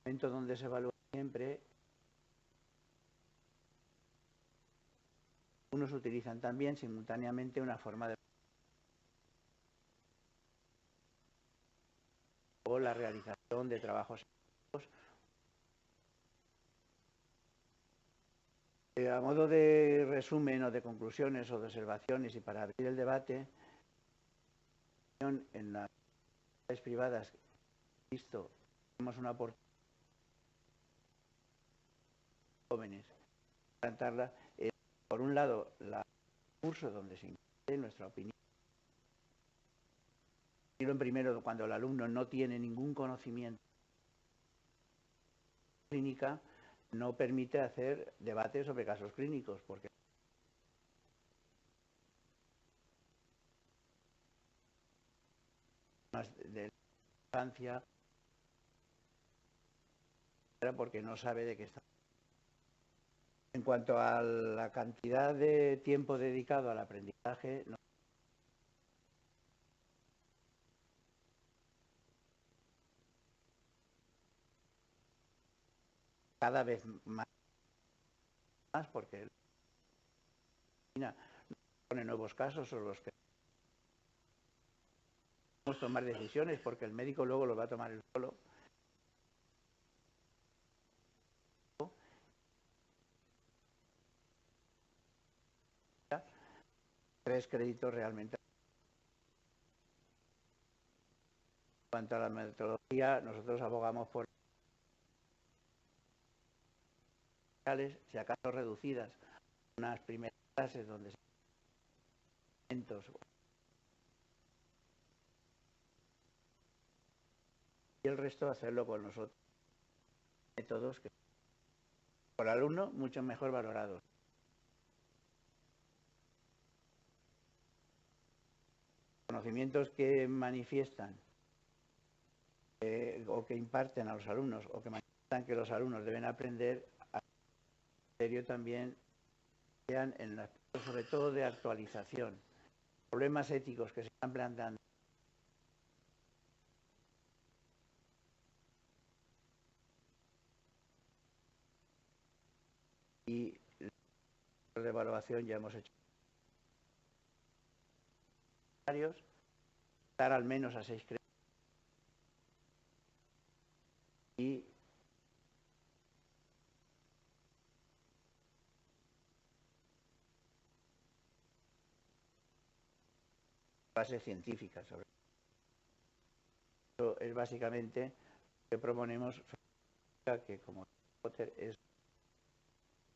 momentos donde se evalúa siempre. Unos utilizan también simultáneamente una forma de o la realización de trabajos. A modo de resumen o de conclusiones o de observaciones y para abrir el debate, en las universidades privadas, visto, tenemos una oportunidad jóvenes plantarla. Por un lado, el curso donde se imparte nuestra opinión. Y en primero, cuando el alumno no tiene ningún conocimiento clínica, no permite hacer debates sobre casos clínicos, porque más de la infancia, porque no sabe de qué está. En cuanto a la cantidad de tiempo dedicado al aprendizaje, no. Cada vez más, porque pone nuevos casos o los que podemos tomar decisiones, porque el médico luego lo va a tomar él solo. 3 créditos realmente. En cuanto a la metodología, nosotros abogamos por si acaso reducidas, unas primeras clases donde se y el resto hacerlo con nosotros. Métodos que por alumno mucho mejor valorados. Conocimientos que manifiestan o que imparten a los alumnos o que manifiestan que los alumnos deben aprender, a serio también sean en el aspecto sobre todo de actualización. problemas éticos que se están planteando y de evaluación ya hemos hecho estar al menos a 6 créditos y base científica sobre eso. Es básicamente lo que proponemos, que como Potter es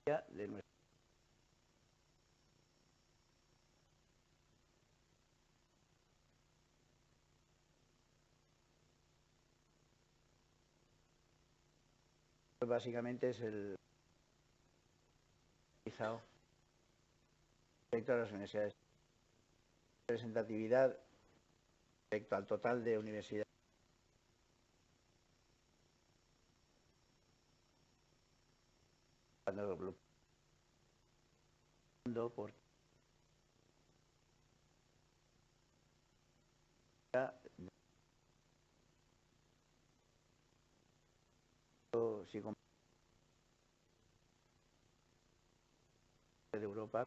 de nuestra. Básicamente es el respecto a las universidades. Representatividad respecto al total de universidades. Por si de Europa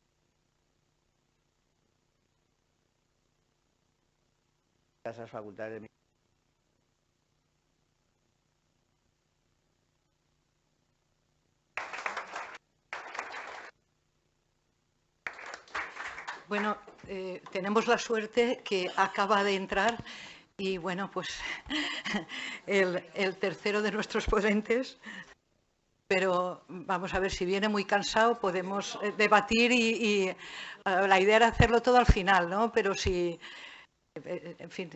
esas facultades de Bueno, tenemos la suerte que acaba de entrar y, bueno, pues el tercero de nuestros ponentes, pero vamos a ver, si viene muy cansado podemos debatir y la idea era hacerlo todo al final, ¿no? Pero si, en fin,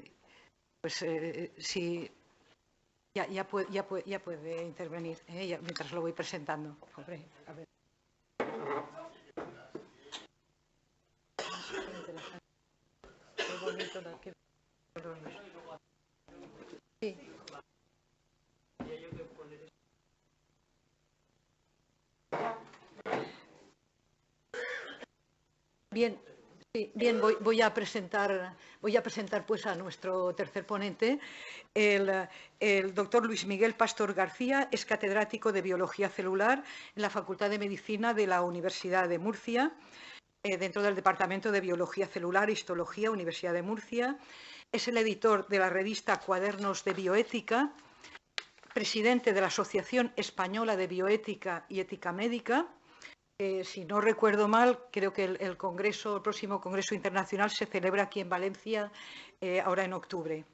pues si ya puede intervenir, mientras lo voy presentando. Hombre, a ver. Qué bonito sí. Bien, sí, bien, voy a presentar pues a nuestro tercer ponente. El doctor Luis Miguel Pastor García es catedrático de Biología Celular en la Facultad de Medicina de la Universidad de Murcia, dentro del Departamento de Biología Celular e Histología, Universidad de Murcia. Es el editor de la revista Cuadernos de Bioética, presidente de la Asociación Española de Bioética y Ética Médica. Si no recuerdo mal, creo que el próximo Congreso Internacional se celebra aquí en Valencia ahora en octubre.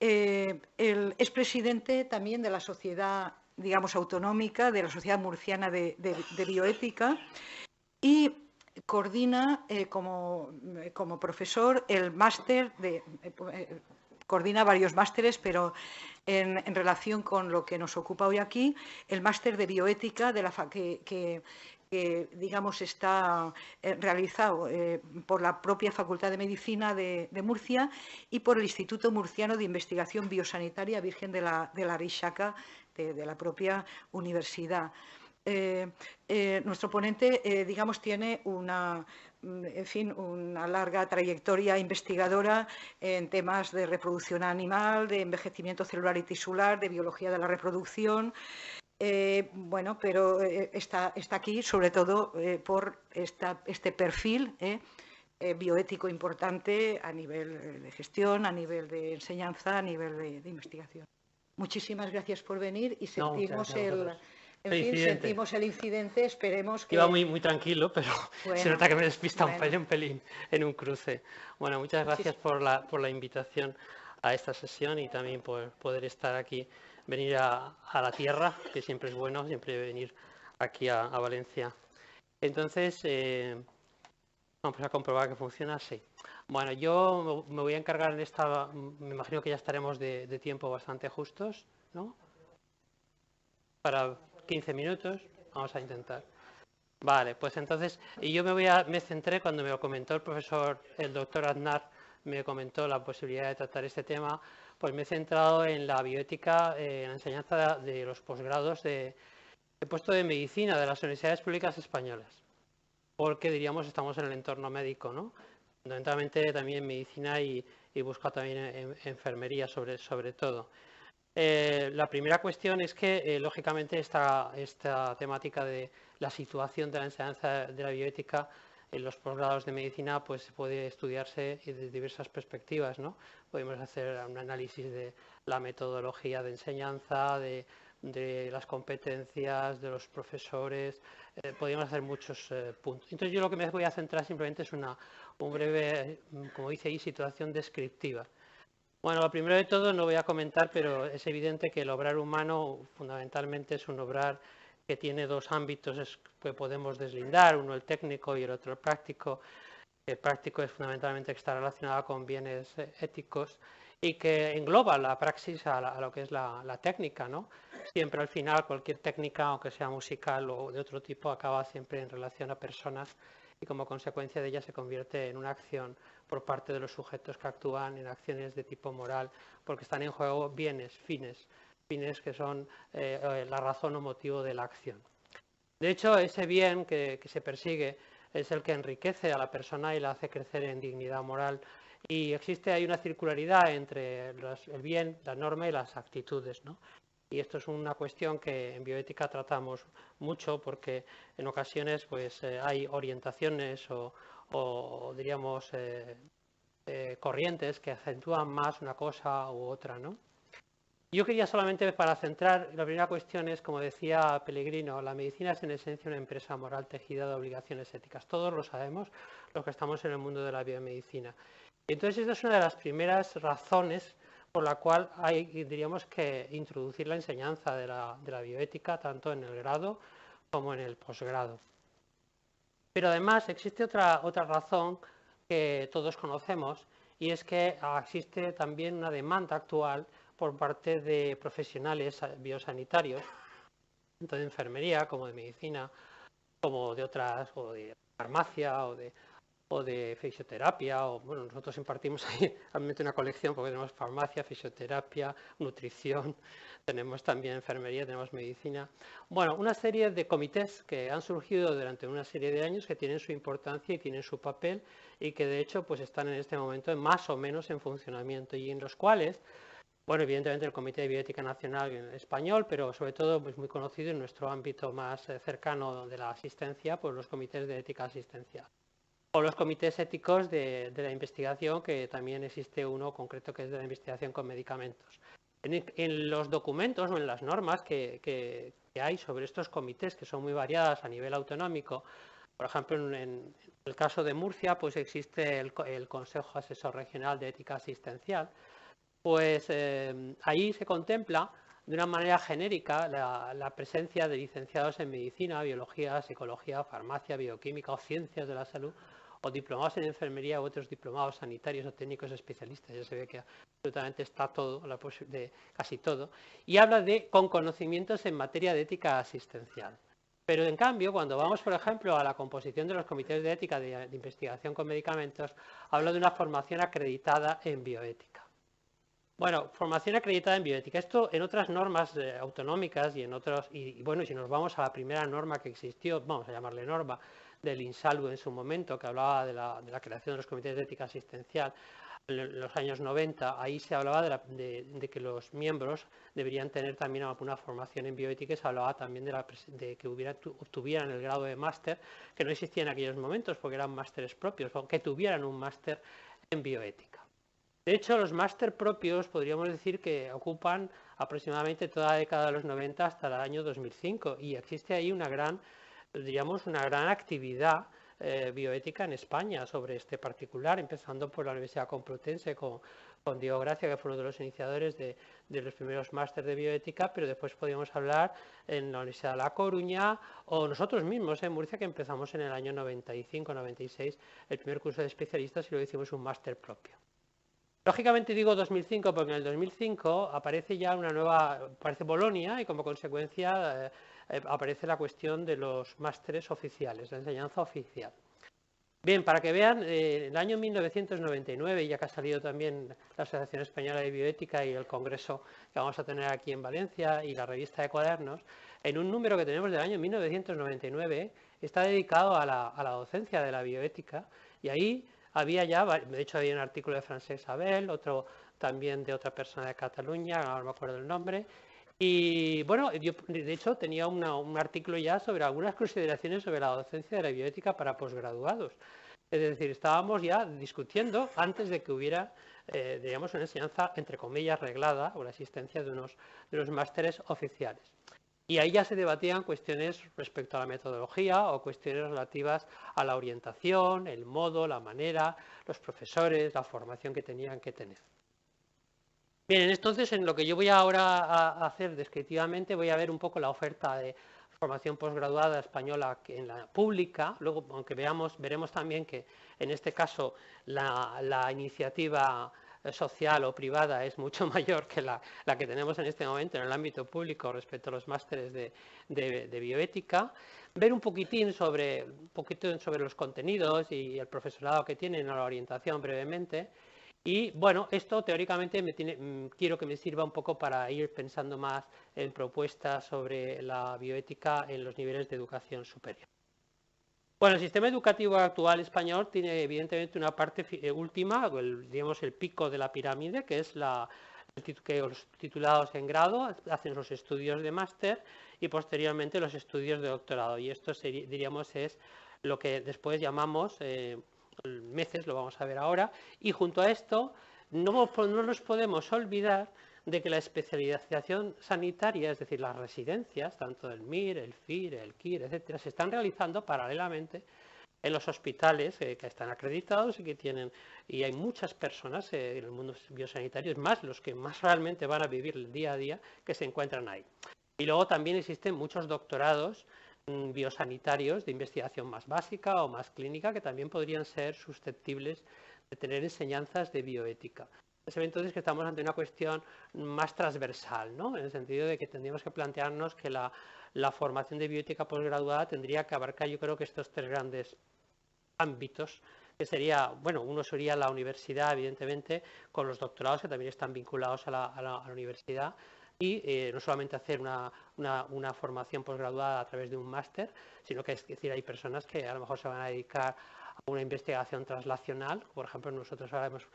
Es presidente también de la Sociedad, digamos, autonómica, de la Sociedad Murciana de Bioética y coordina como profesor el máster coordina varios másteres, pero en relación con lo que nos ocupa hoy aquí, el máster de bioética que digamos está realizado por la propia Facultad de Medicina de Murcia y por el Instituto Murciano de Investigación Biosanitaria Virgen de la Rixaca de la propia universidad. Nuestro ponente, digamos, tiene una larga trayectoria investigadora en temas de reproducción animal, de envejecimiento celular y tisular, de biología de la reproducción. Bueno, pero está aquí sobre todo por este perfil bioético importante a nivel de gestión, a nivel de enseñanza, a nivel de investigación. Muchísimas gracias por venir y sentimos sentimos el incidente, esperemos que... Iba muy tranquilo, pero bueno, se nota que me despista un pelín en un cruce. Bueno, muchas gracias por la invitación a esta sesión y también por poder estar aquí, venir a la tierra, que siempre es bueno, siempre venir aquí a Valencia. Entonces, vamos a comprobar que funciona así. Bueno, yo me voy a encargar en esta, me imagino que ya estaremos de tiempo bastante justos, ¿no? Para 15 minutos, vamos a intentar. Vale, pues entonces, y yo me centré cuando me lo comentó el doctor Aznar, me comentó la posibilidad de tratar este tema, pues me he centrado en la bioética, en la enseñanza de los posgrados de puesto de medicina de las universidades públicas españolas, porque diríamos estamos en el entorno médico, ¿no? fundamentalmente también en medicina y buscado también en enfermería sobre todo. La primera cuestión es que, lógicamente, esta temática de la situación de la enseñanza de la bioética en los posgrados de medicina pues puede estudiarse desde diversas perspectivas, ¿no? Podemos hacer un análisis de la metodología de enseñanza, de las competencias de los profesores, podríamos hacer muchos puntos. Entonces yo lo que me voy a centrar simplemente es un breve, como dice ahí, situación descriptiva. Bueno, lo primero de todo no voy a comentar, pero es evidente que el obrar humano fundamentalmente es un obrar que tiene dos ámbitos que podemos deslindar, uno el técnico y el otro el práctico. El práctico es fundamentalmente que está relacionado con bienes éticos y que engloba la praxis a lo que es la técnica, ¿no? Siempre al final cualquier técnica, aunque sea musical o de otro tipo, acaba siempre en relación a personas y como consecuencia de ella se convierte en una acción por parte de los sujetos que actúan en acciones de tipo moral, porque están en juego bienes, fines que son la razón o motivo de la acción. De hecho, ese bien que se persigue es el que enriquece a la persona y la hace crecer en dignidad moral. Y existe ahí una circularidad entre el bien, la norma y las actitudes, ¿no? Y esto es una cuestión que en bioética tratamos mucho porque en ocasiones pues, hay orientaciones o diríamos corrientes que acentúan más una cosa u otra, ¿no? Yo quería solamente, para centrar, la primera cuestión es, como decía Pellegrino, la medicina es en esencia una empresa moral tejida de obligaciones éticas. Todos lo sabemos, los que estamos en el mundo de la biomedicina. Entonces, esta es una de las primeras razones por la cual hay, diríamos, que introducir la enseñanza de la bioética tanto en el grado como en el posgrado. Pero además existe otra razón que todos conocemos y es que existe también una demanda actual por parte de profesionales biosanitarios, tanto de enfermería como de medicina, como de otras, o de farmacia o de fisioterapia, o bueno, nosotros impartimos ahí realmente una colección porque tenemos farmacia, fisioterapia, nutrición, tenemos también enfermería, tenemos medicina. Bueno, una serie de comités que han surgido durante una serie de años que tienen su importancia y tienen su papel y que de hecho pues están en este momento más o menos en funcionamiento y en los cuales, bueno, evidentemente el Comité de Bioética Nacional español, pero sobre todo pues muy conocido en nuestro ámbito más cercano de la asistencia, pues los comités de ética asistencial. O los comités éticos de la investigación, que también existe uno concreto que es de la investigación con medicamentos. En los documentos o en las normas que hay sobre estos comités, que son muy variadas a nivel autonómico, por ejemplo, en el caso de Murcia, pues existe el Consejo Asesor Regional de Ética Asistencial, pues ahí se contempla de una manera genérica la presencia de licenciados en medicina, biología, psicología, farmacia, bioquímica o ciencias de la salud, o diplomados en enfermería u otros diplomados sanitarios o técnicos especialistas. Ya se ve que absolutamente está todo, casi todo, y habla con conocimientos en materia de ética asistencial. Pero en cambio, cuando vamos, por ejemplo, a la composición de los comités de ética de investigación con medicamentos, habla de una formación acreditada en bioética. Bueno, formación acreditada en bioética. Esto en otras normas autonómicas y en otros, y bueno, si nos vamos a la primera norma que existió, vamos a llamarle norma, del INSALU en su momento, que hablaba de la creación de los comités de ética asistencial en los años 90, ahí se hablaba de que los miembros deberían tener también alguna formación en bioética y se hablaba también de que obtuvieran el grado de máster, que no existía en aquellos momentos porque eran másteres propios, que tuvieran un máster en bioética. De hecho, los máster propios podríamos decir que ocupan aproximadamente toda la década de los 90 hasta el año 2005 y existe ahí una gran actividad bioética en España sobre este particular, empezando por la Universidad Complutense con Diego Gracia, que fue uno de los iniciadores de los primeros másteres de bioética, pero después podríamos hablar en la Universidad de La Coruña o nosotros mismos en Murcia, que empezamos en el año 95-96 el primer curso de especialistas y luego hicimos un máster propio. Lógicamente digo 2005 porque en el 2005 aparece ya aparece Bolonia y como consecuencia aparece la cuestión de los másteres oficiales, la enseñanza oficial. Bien, para que vean, en el año 1999, ya que ha salido también la Asociación Española de Bioética y el congreso que vamos a tener aquí en Valencia y la revista de cuadernos, en un número que tenemos del año 1999 está dedicado a la docencia de la bioética y ahí había ya, de hecho había un artículo de Francesc Abel, otro también de otra persona de Cataluña, ahora no me acuerdo el nombre, y bueno, yo de hecho tenía un artículo ya sobre algunas consideraciones sobre la docencia de la bioética para posgraduados. Es decir, estábamos ya discutiendo antes de que hubiera, digamos, una enseñanza, entre comillas, reglada o la existencia de unos másteres oficiales. Y ahí ya se debatían cuestiones respecto a la metodología o cuestiones relativas a la orientación, el modo, la manera, los profesores, la formación que tenían que tener. Bien, entonces en lo que yo voy ahora a hacer descriptivamente voy a ver un poco la oferta de formación posgraduada española en la pública. Luego, aunque veremos también que en este caso la iniciativa social o privada es mucho mayor que la que tenemos en este momento en el ámbito público respecto a los másteres de bioética. Ver un poquito sobre los contenidos y el profesorado que tienen a la orientación brevemente. Y bueno, esto teóricamente quiero que me sirva un poco para ir pensando más en propuestas sobre la bioética en los niveles de educación superior. Bueno, el sistema educativo actual español tiene evidentemente una parte última, digamos el pico de la pirámide, que es que los titulados en grado hacen los estudios de máster y posteriormente los estudios de doctorado. Y esto diríamos es lo que después llamamos meses, lo vamos a ver ahora, y junto a esto no nos podemos olvidar de que la especialización sanitaria, es decir, las residencias, tanto el MIR, el FIR, el KIR, etcétera, se están realizando paralelamente en los hospitales que están acreditados y hay muchas personas en el mundo biosanitario, es más, los que más realmente van a vivir el día a día, que se encuentran ahí. Y luego también existen muchos doctorados biosanitarios de investigación más básica o más clínica que también podrían ser susceptibles de tener enseñanzas de bioética. Se ve entonces que estamos ante una cuestión más transversal, ¿no? En el sentido de que tendríamos que plantearnos que la formación de bioética posgraduada tendría que abarcar, yo creo que estos tres grandes ámbitos, que sería, bueno, uno sería la universidad, evidentemente, con los doctorados que también están vinculados a la universidad, y no solamente hacer una formación posgraduada a través de un máster, sino que es decir, hay personas que a lo mejor se van a dedicar a una investigación translacional. Por ejemplo, nosotros ahora hemos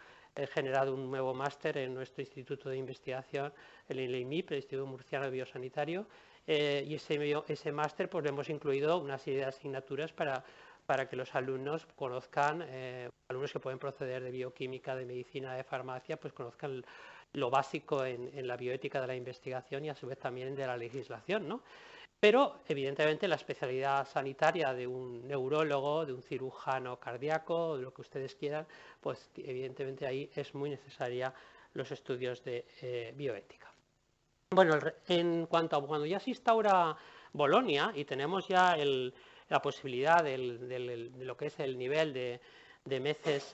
generado un nuevo máster en nuestro instituto de investigación, el IMIP, el Instituto Murciano de Biosanitario, y ese máster pues hemos incluido una serie de asignaturas para que los alumnos conozcan, alumnos que pueden proceder de bioquímica, de medicina, de farmacia, pues conozcan lo básico en la bioética de la investigación y a su vez también de la legislación, ¿no? Pero evidentemente la especialidad sanitaria de un neurólogo, de un cirujano cardíaco, de lo que ustedes quieran, pues evidentemente ahí es muy necesaria los estudios de bioética. Bueno, en cuanto a cuando ya se instaura Bolonia y tenemos ya la posibilidad de lo que es el nivel de MECES,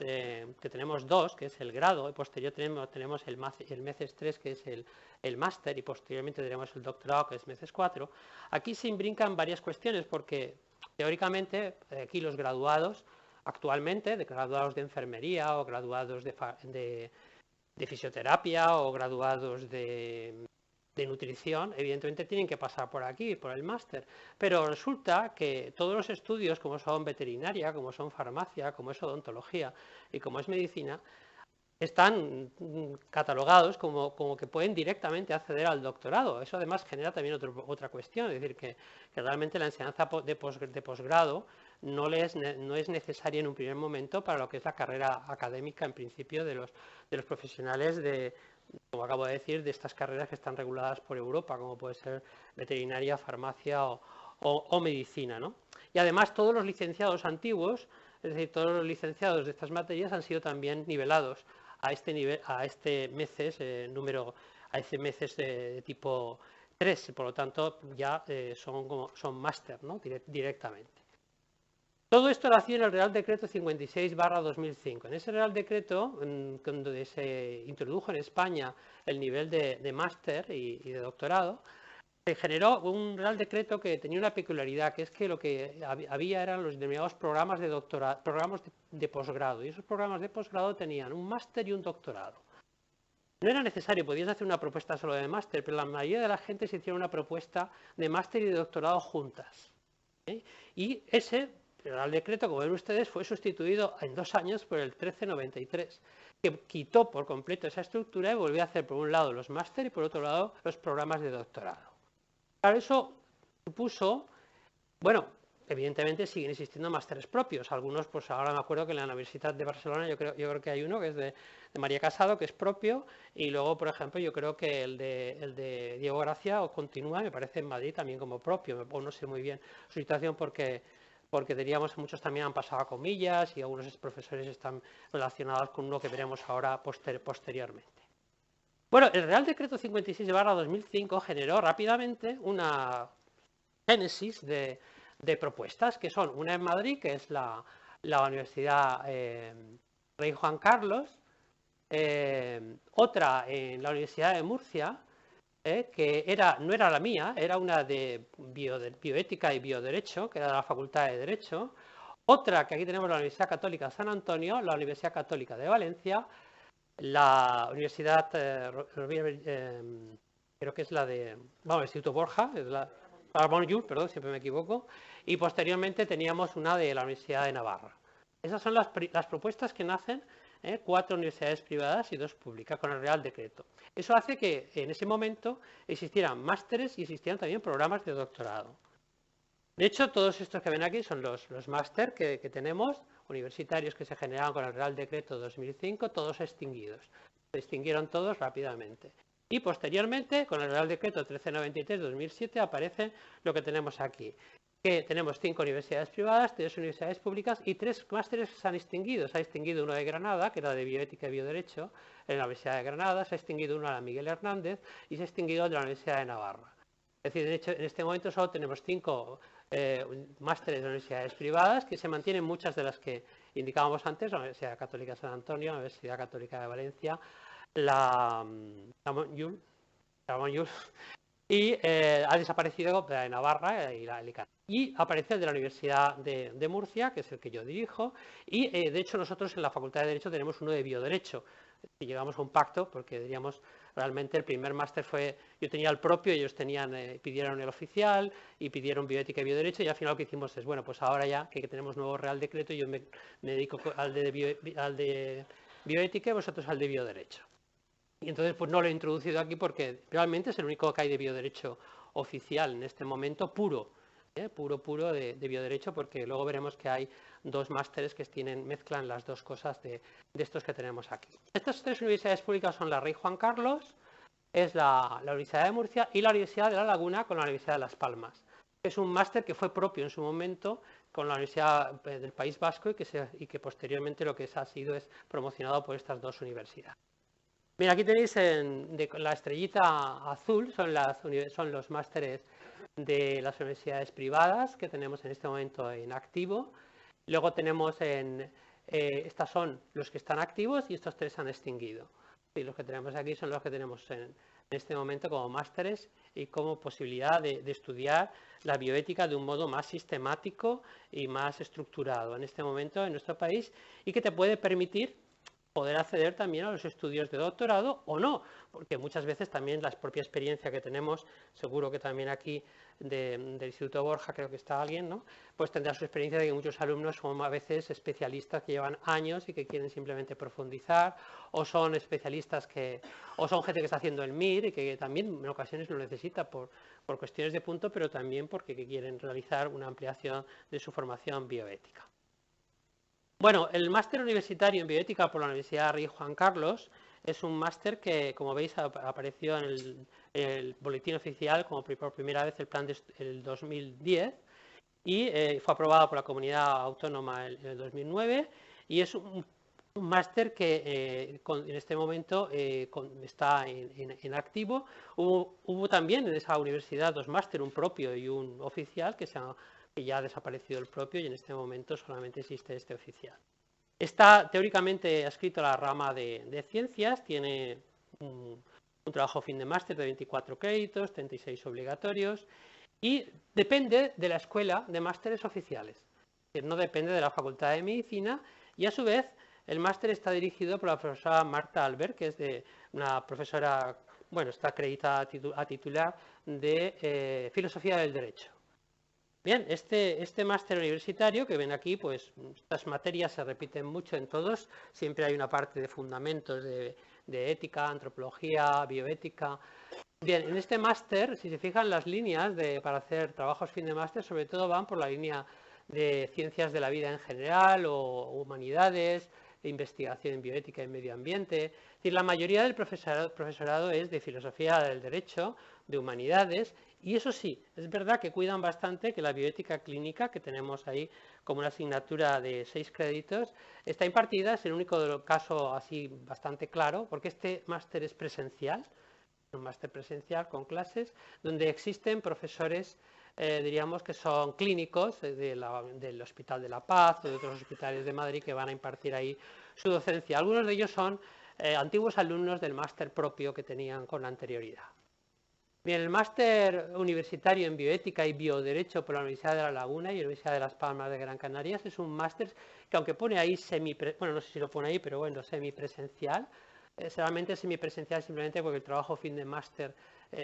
que tenemos dos, que es el grado, y posterior tenemos el MECES 3, que es el máster, y posteriormente tenemos el doctorado, que es MECES 4. Aquí se imbrincan varias cuestiones, porque teóricamente aquí los graduados, actualmente, de graduados de enfermería o graduados de fisioterapia o graduados de nutrición, evidentemente tienen que pasar por aquí, por el máster, pero resulta que todos los estudios, como son veterinaria, como son farmacia, como es odontología y como es medicina, están catalogados como que pueden directamente acceder al doctorado. Eso además genera también otra cuestión, es decir, que realmente la enseñanza de posgrado no es necesaria en un primer momento para lo que es la carrera académica en principio de los profesionales como acabo de decir, de estas carreras que están reguladas por Europa, como puede ser veterinaria, farmacia o medicina, ¿no? Y además todos los licenciados antiguos, es decir, todos los licenciados de estas materias han sido también nivelados a este nivel, a este MECES MECES de tipo 3, por lo tanto ya son máster, ¿no? Directamente. Todo esto lo hacía en el Real Decreto 56/2005. En ese Real Decreto, donde se introdujo en España el nivel de máster y de doctorado, se generó un Real Decreto que tenía una peculiaridad, que es que lo que había eran los denominados programas de doctorado, programas de posgrado, y esos programas de posgrado tenían un máster y un doctorado. No era necesario, podías hacer una propuesta solo de máster, pero la mayoría de la gente se hicieron una propuesta de máster y de doctorado juntas. Y ese Real Decreto, como ven ustedes, fue sustituido en 2 años por el 1393, que quitó por completo esa estructura y volvió a hacer por un lado los máster y por otro lado los programas de doctorado. Claro, eso supuso, bueno, evidentemente siguen existiendo másteres propios. Algunos, pues ahora me acuerdo que en la Universidad de Barcelona yo creo que hay uno que es de María Casado, que es propio, y luego, por ejemplo, yo creo que el de Diego Gracia o continúa, me parece, en Madrid también como propio. No sé muy bien su situación porque diríamos que muchos también han pasado a comillas y algunos profesores están relacionados con uno que veremos ahora posteriormente. Bueno, el Real Decreto 56/2005 generó rápidamente una génesis de propuestas, que son una en Madrid, que es la Universidad Rey Juan Carlos, otra en la Universidad de Murcia, que no era la mía, era una de bioética y bioderecho, que era de la Facultad de Derecho, otra que aquí tenemos la Universidad Católica de San Antonio, la Universidad Católica de Valencia, la Universidad, creo que es la de, el Instituto Borja, es la Ramón Llull, perdón, siempre me equivoco, y posteriormente teníamos una de la Universidad de Navarra. Esas son las propuestas que nacen, 4 universidades privadas y 2 públicas con el Real Decreto. Eso hace que en ese momento existieran másteres y existieran también programas de doctorado. De hecho, todos estos que ven aquí son los máster que tenemos, universitarios que se generaron con el Real Decreto 2005, todos extinguidos. Se extinguieron todos rápidamente. Y posteriormente, con el Real Decreto 1393-2007, aparece lo que tenemos aquí. Que tenemos 5 universidades privadas, 3 universidades públicas y 3 másteres que se han extinguido. Se ha extinguido uno de Granada, que era de bioética y bioderecho, en la Universidad de Granada. Se ha extinguido uno de la Miguel Hernández y se ha extinguido de la Universidad de Navarra. Es decir, de hecho, en este momento solo tenemos 5 másteres de universidades privadas, que se mantienen muchas de las que indicábamos antes, la Universidad Católica de San Antonio, la Universidad Católica de Valencia, la Ramón Llull, y ha desaparecido de Navarra y la Alicante. Y aparece el de la Universidad de Murcia, que es el que yo dirijo, y de hecho nosotros en la Facultad de Derecho tenemos uno de bioderecho. Y llegamos a un pacto porque diríamos realmente el primer máster fue, yo tenía el propio, ellos pidieron el oficial y pidieron bioética y bioderecho, y al final lo que hicimos es, bueno, pues ahora ya que tenemos nuevo Real Decreto, yo me dedico al de bioética y vosotros al de bioderecho. Y entonces pues no lo he introducido aquí porque realmente es el único que hay de bioderecho oficial en este momento, puro de bioderecho, porque luego veremos que hay 2 másteres que mezclan las 2 cosas de estos que tenemos aquí. Estas 3 universidades públicas son la Rey Juan Carlos, es la Universidad de Murcia y la Universidad de La Laguna con la Universidad de Las Palmas. Es un máster que fue propio en su momento con la Universidad del País Vasco y que posteriormente lo que ha sido es promocionado por estas 2 universidades. Mira, aquí tenéis la estrellita azul, son los másteres de las universidades privadas que tenemos en este momento en activo. Luego tenemos estos son los que están activos y estos 3 se han extinguido. Y los que tenemos aquí son los que tenemos en este momento como másteres y como posibilidad de estudiar la bioética de un modo más sistemático y más estructurado en este momento en nuestro país y que te puede permitir poder acceder también a los estudios de doctorado o no, porque muchas veces también la propia experiencia que tenemos, seguro que también aquí del Instituto Borja, creo que está alguien, ¿no? Pues tendrá su experiencia de que muchos alumnos son a veces especialistas que llevan años y que quieren simplemente profundizar, o son especialistas o son gente que está haciendo el MIR y que también en ocasiones lo necesita por cuestiones de punto, pero también porque quieren realizar una ampliación de su formación bioética. Bueno, el máster universitario en bioética por la Universidad Rey Juan Carlos es un máster que, como veis, apareció en el boletín oficial como por primera vez el plan del 2010 y fue aprobado por la comunidad autónoma en el 2009 y es un máster que en este momento está en activo. Hubo también en esa universidad 2 máster, un propio y un oficial, que ya ha desaparecido el propio y en este momento solamente existe este oficial. Está teóricamente adscrito a la rama de ciencias, tiene un trabajo fin de máster de 24 créditos, 36 obligatorios y depende de la escuela de másteres oficiales, que no depende de la Facultad de Medicina y a su vez el máster está dirigido por la profesora Marta Albert, que es una profesora, bueno, está acreditada a titular de Filosofía del Derecho. Bien, este máster universitario que ven aquí, pues estas materias se repiten mucho en todos, siempre hay una parte de fundamentos de ética, antropología, bioética. Bien, en este máster, si se fijan las líneas para hacer trabajos fin de máster, sobre todo van por la línea de ciencias de la vida en general o humanidades, de investigación en bioética y medio ambiente. Es decir, la mayoría del profesorado es de filosofía del derecho, de humanidades, y eso sí, es verdad que cuidan bastante que la bioética clínica, que tenemos ahí como una asignatura de 6 créditos, está impartida, es el único caso así bastante claro, porque este máster es presencial, un máster presencial con clases, donde existen profesores, diríamos que son clínicos del Hospital de la Paz o de otros hospitales de Madrid que van a impartir ahí su docencia. Algunos de ellos son antiguos alumnos del máster propio que tenían con anterioridad. Bien, el máster universitario en bioética y bioderecho por la Universidad de La Laguna y la Universidad de Las Palmas de Gran Canaria es un máster que, aunque pone ahí bueno, no sé si lo pone ahí, pero bueno, semipresencial, realmente semipresencial simplemente porque el trabajo fin de máster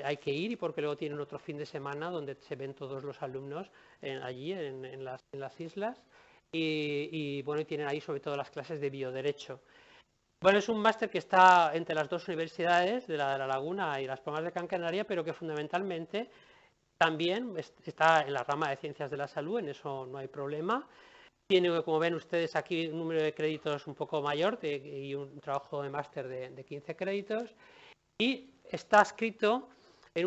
hay que ir y porque luego tienen otro fin de semana donde se ven todos los alumnos allí en las islas y bueno, tienen ahí sobre todo las clases de bioderecho. Bueno, es un máster que está entre las dos universidades, de La Laguna y Las Palmas de Gran Canaria, pero que fundamentalmente también está en la rama de Ciencias de la Salud, en eso no hay problema. Tiene, como ven ustedes aquí, un número de créditos un poco mayor y un trabajo de máster de 15 créditos. Y está escrito,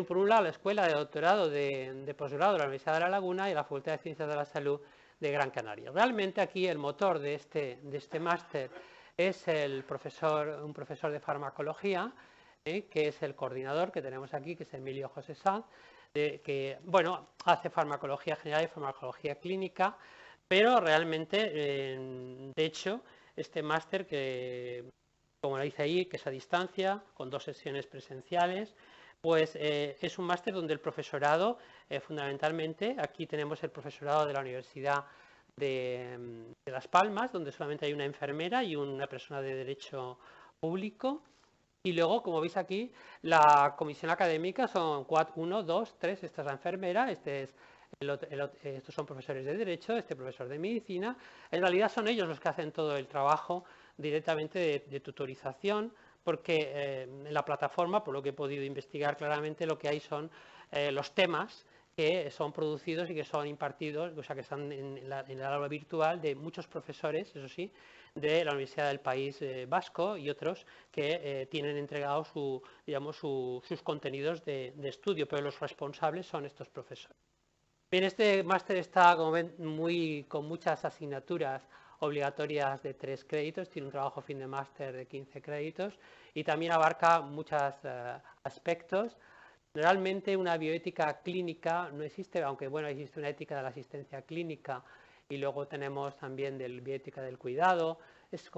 por un lado, la Escuela de Doctorado de Posgrado de la Universidad de La Laguna y la Facultad de Ciencias de la Salud de Gran Canaria. Realmente aquí el motor de este máster es un profesor de farmacología, que es el coordinador que tenemos aquí, que es Emilio José Sanz, que bueno, hace farmacología general y farmacología clínica, pero realmente, de hecho, este máster que, como lo dice ahí, que es a distancia, con 2 sesiones presenciales, pues es un máster donde el profesorado, fundamentalmente, aquí tenemos el profesorado de la Universidad de Las Palmas, donde solamente hay una enfermera y una persona de derecho público. Y luego, como veis aquí, la comisión académica son 1, 2, 3, esta es la enfermera, estos son profesores de derecho, este profesor de medicina. En realidad son ellos los que hacen todo el trabajo directamente de tutorización, porque en la plataforma, por lo que he podido investigar claramente, lo que hay son los temas que son producidos y que son impartidos, o sea, que están en el aula virtual de muchos profesores, eso sí, de la Universidad del País Vasco y otros que tienen entregados sus contenidos de estudio, pero los responsables son estos profesores. Bien, este máster está, como ven, con muchas asignaturas obligatorias de 3 créditos, tiene un trabajo fin de máster de 15 créditos y también abarca muchos aspectos. Realmente una bioética clínica no existe, aunque bueno, existe una ética de la asistencia clínica y luego tenemos también de bioética del cuidado. Está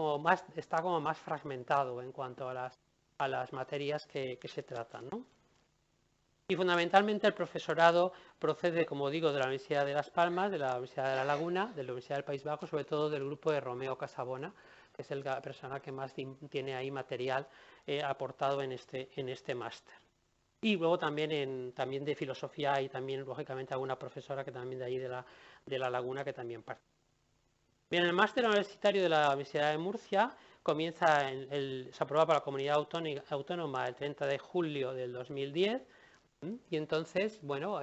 como más fragmentado en cuanto a las materias que se tratan, ¿no? Y fundamentalmente el profesorado procede, como digo, de la Universidad de Las Palmas, de la Universidad de La Laguna, de la Universidad del País Vasco, sobre todo del grupo de Romeo Casabona, que es la persona que más tiene ahí material aportado en este máster. Y luego también de filosofía y también, lógicamente, alguna profesora que también de ahí de la Laguna que también participa. Bien, el máster universitario de la Universidad de Murcia se aprueba para la comunidad autónoma el 30 de julio del 2010 y entonces, bueno,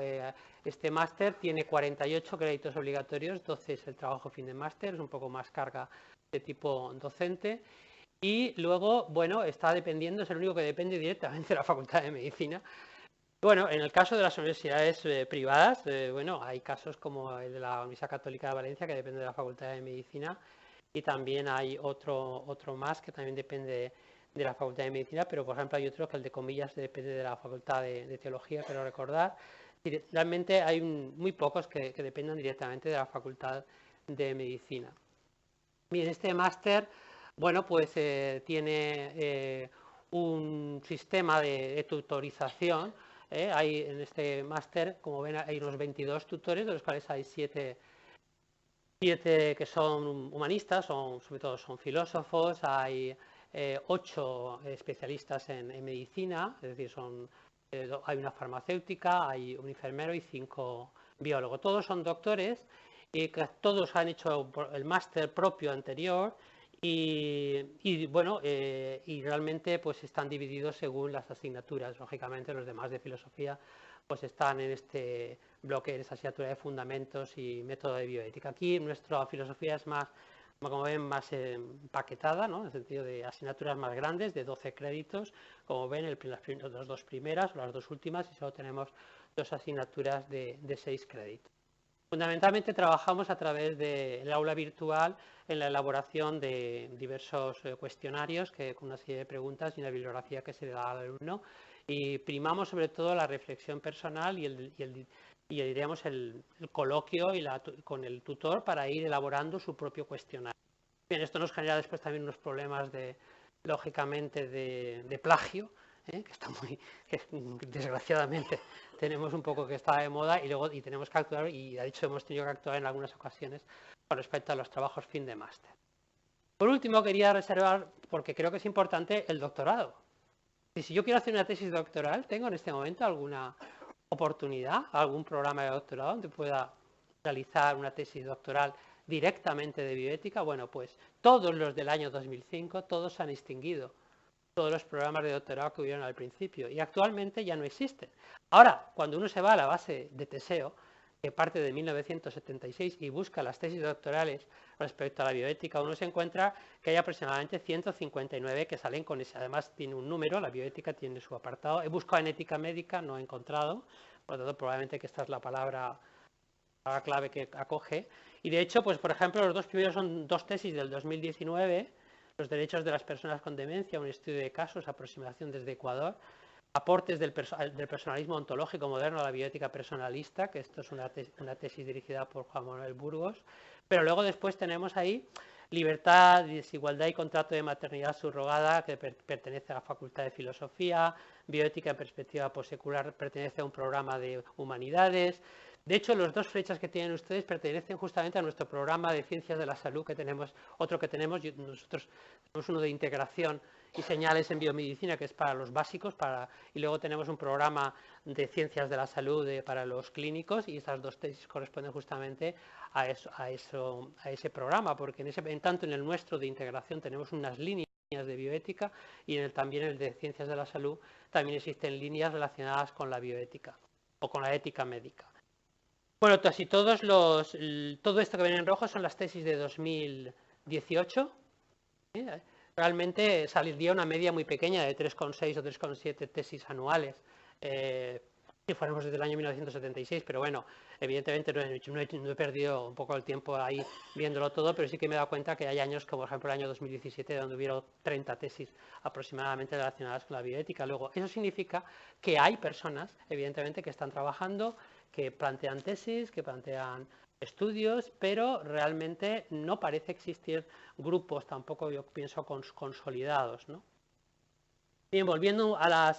este máster tiene 48 créditos obligatorios, 12 es el trabajo fin de máster, es un poco más carga de tipo docente. Y luego, bueno, está dependiendo, es el único que depende directamente de la Facultad de Medicina. Bueno, en el caso de las universidades privadas, bueno, hay casos como el de la Universidad Católica de Valencia, que depende de la Facultad de Medicina, y también hay otro más que también depende de la Facultad de Medicina, pero por ejemplo hay otro que el de Comillas depende de la Facultad de Teología, quiero recordar. Realmente hay muy pocos que dependan directamente de la Facultad de Medicina. Bien, este máster, bueno, pues tiene un sistema de tutorización. Hay en este máster, como ven, hay unos 22 tutores, de los cuales hay 7 que son humanistas, sobre todo son filósofos, hay 8 especialistas en medicina, es decir, hay una farmacéutica, hay un enfermero y 5 biólogo. Todos son doctores y todos han hecho el máster propio anterior y bueno, y realmente pues están divididos según las asignaturas. Lógicamente los demás de filosofía pues están en este bloque, en esa asignatura de fundamentos y método de bioética. Aquí nuestra filosofía es más, como ven, más empaquetada, ¿no? En el sentido de asignaturas más grandes, de 12 créditos, como ven, las dos primeras o las dos últimas, y solo tenemos 2 asignaturas de 6 créditos. Fundamentalmente trabajamos a través del aula virtual en la elaboración de diversos cuestionarios con una serie de preguntas y una bibliografía que se le da al alumno, y primamos sobre todo la reflexión personal y diríamos el coloquio con el tutor para ir elaborando su propio cuestionario. Bien, esto nos genera después también unos problemas lógicamente de plagio, que desgraciadamente tenemos un poco que está de moda y tenemos que actuar, y de hecho hemos tenido que actuar en algunas ocasiones con respecto a los trabajos fin de máster. Por último, quería reservar, porque creo que es importante, el doctorado. Y si yo quiero hacer una tesis doctoral, ¿tengo en este momento alguna oportunidad, algún programa de doctorado donde pueda realizar una tesis doctoral directamente de bioética? Bueno, pues todos los del año 2005, todos se han extinguido. Todos los programas de doctorado que hubieron al principio, y actualmente ya no existen. Ahora, cuando uno se va a la base de Teseo, que parte de 1976 y busca las tesis doctorales respecto a la bioética, uno se encuentra que hay aproximadamente 159 que salen con ese. Además tiene un número, la bioética tiene su apartado. He buscado en ética médica, no he encontrado, por lo tanto probablemente que esta es la palabra clave que acoge. Y de hecho, pues por ejemplo, los 2 primeros son 2 tesis del 2019, los derechos de las personas con demencia, un estudio de casos, aproximación desde Ecuador, aportes del personalismo ontológico moderno a la bioética personalista, que esto es una tesis dirigida por Juan Manuel Burgos, pero luego después tenemos ahí libertad, desigualdad y contrato de maternidad subrogada, que pertenece a la Facultad de Filosofía, bioética en perspectiva postsecular pertenece a un programa de humanidades. De hecho, los 2 flechas que tienen ustedes pertenecen justamente a nuestro programa de ciencias de la salud que tenemos, otro que tenemos, nosotros tenemos uno de integración y señales en biomedicina, que es para los básicos, y luego tenemos un programa de ciencias de la salud para los clínicos, y estas 2 tesis corresponden justamente a ese programa, porque tanto en el nuestro de integración tenemos unas líneas de bioética, y también el de ciencias de la salud también existen líneas relacionadas con la bioética o con la ética médica. Bueno, casi todo esto que ven en rojo son las tesis de 2018. Realmente saldría una media muy pequeña de 3,6 o 3,7 tesis anuales, si fuéramos desde el año 1976, pero bueno, evidentemente no he perdido un poco el tiempo ahí viéndolo todo, pero sí que me he dado cuenta que hay años, como por ejemplo el año 2017, donde hubieron 30 tesis aproximadamente relacionadas con la bioética. Luego, eso significa que hay personas, evidentemente, que están trabajando, que plantean tesis, que plantean estudios, pero realmente no parece existir grupos tampoco, yo pienso, consolidados, ¿no? Bien, volviendo a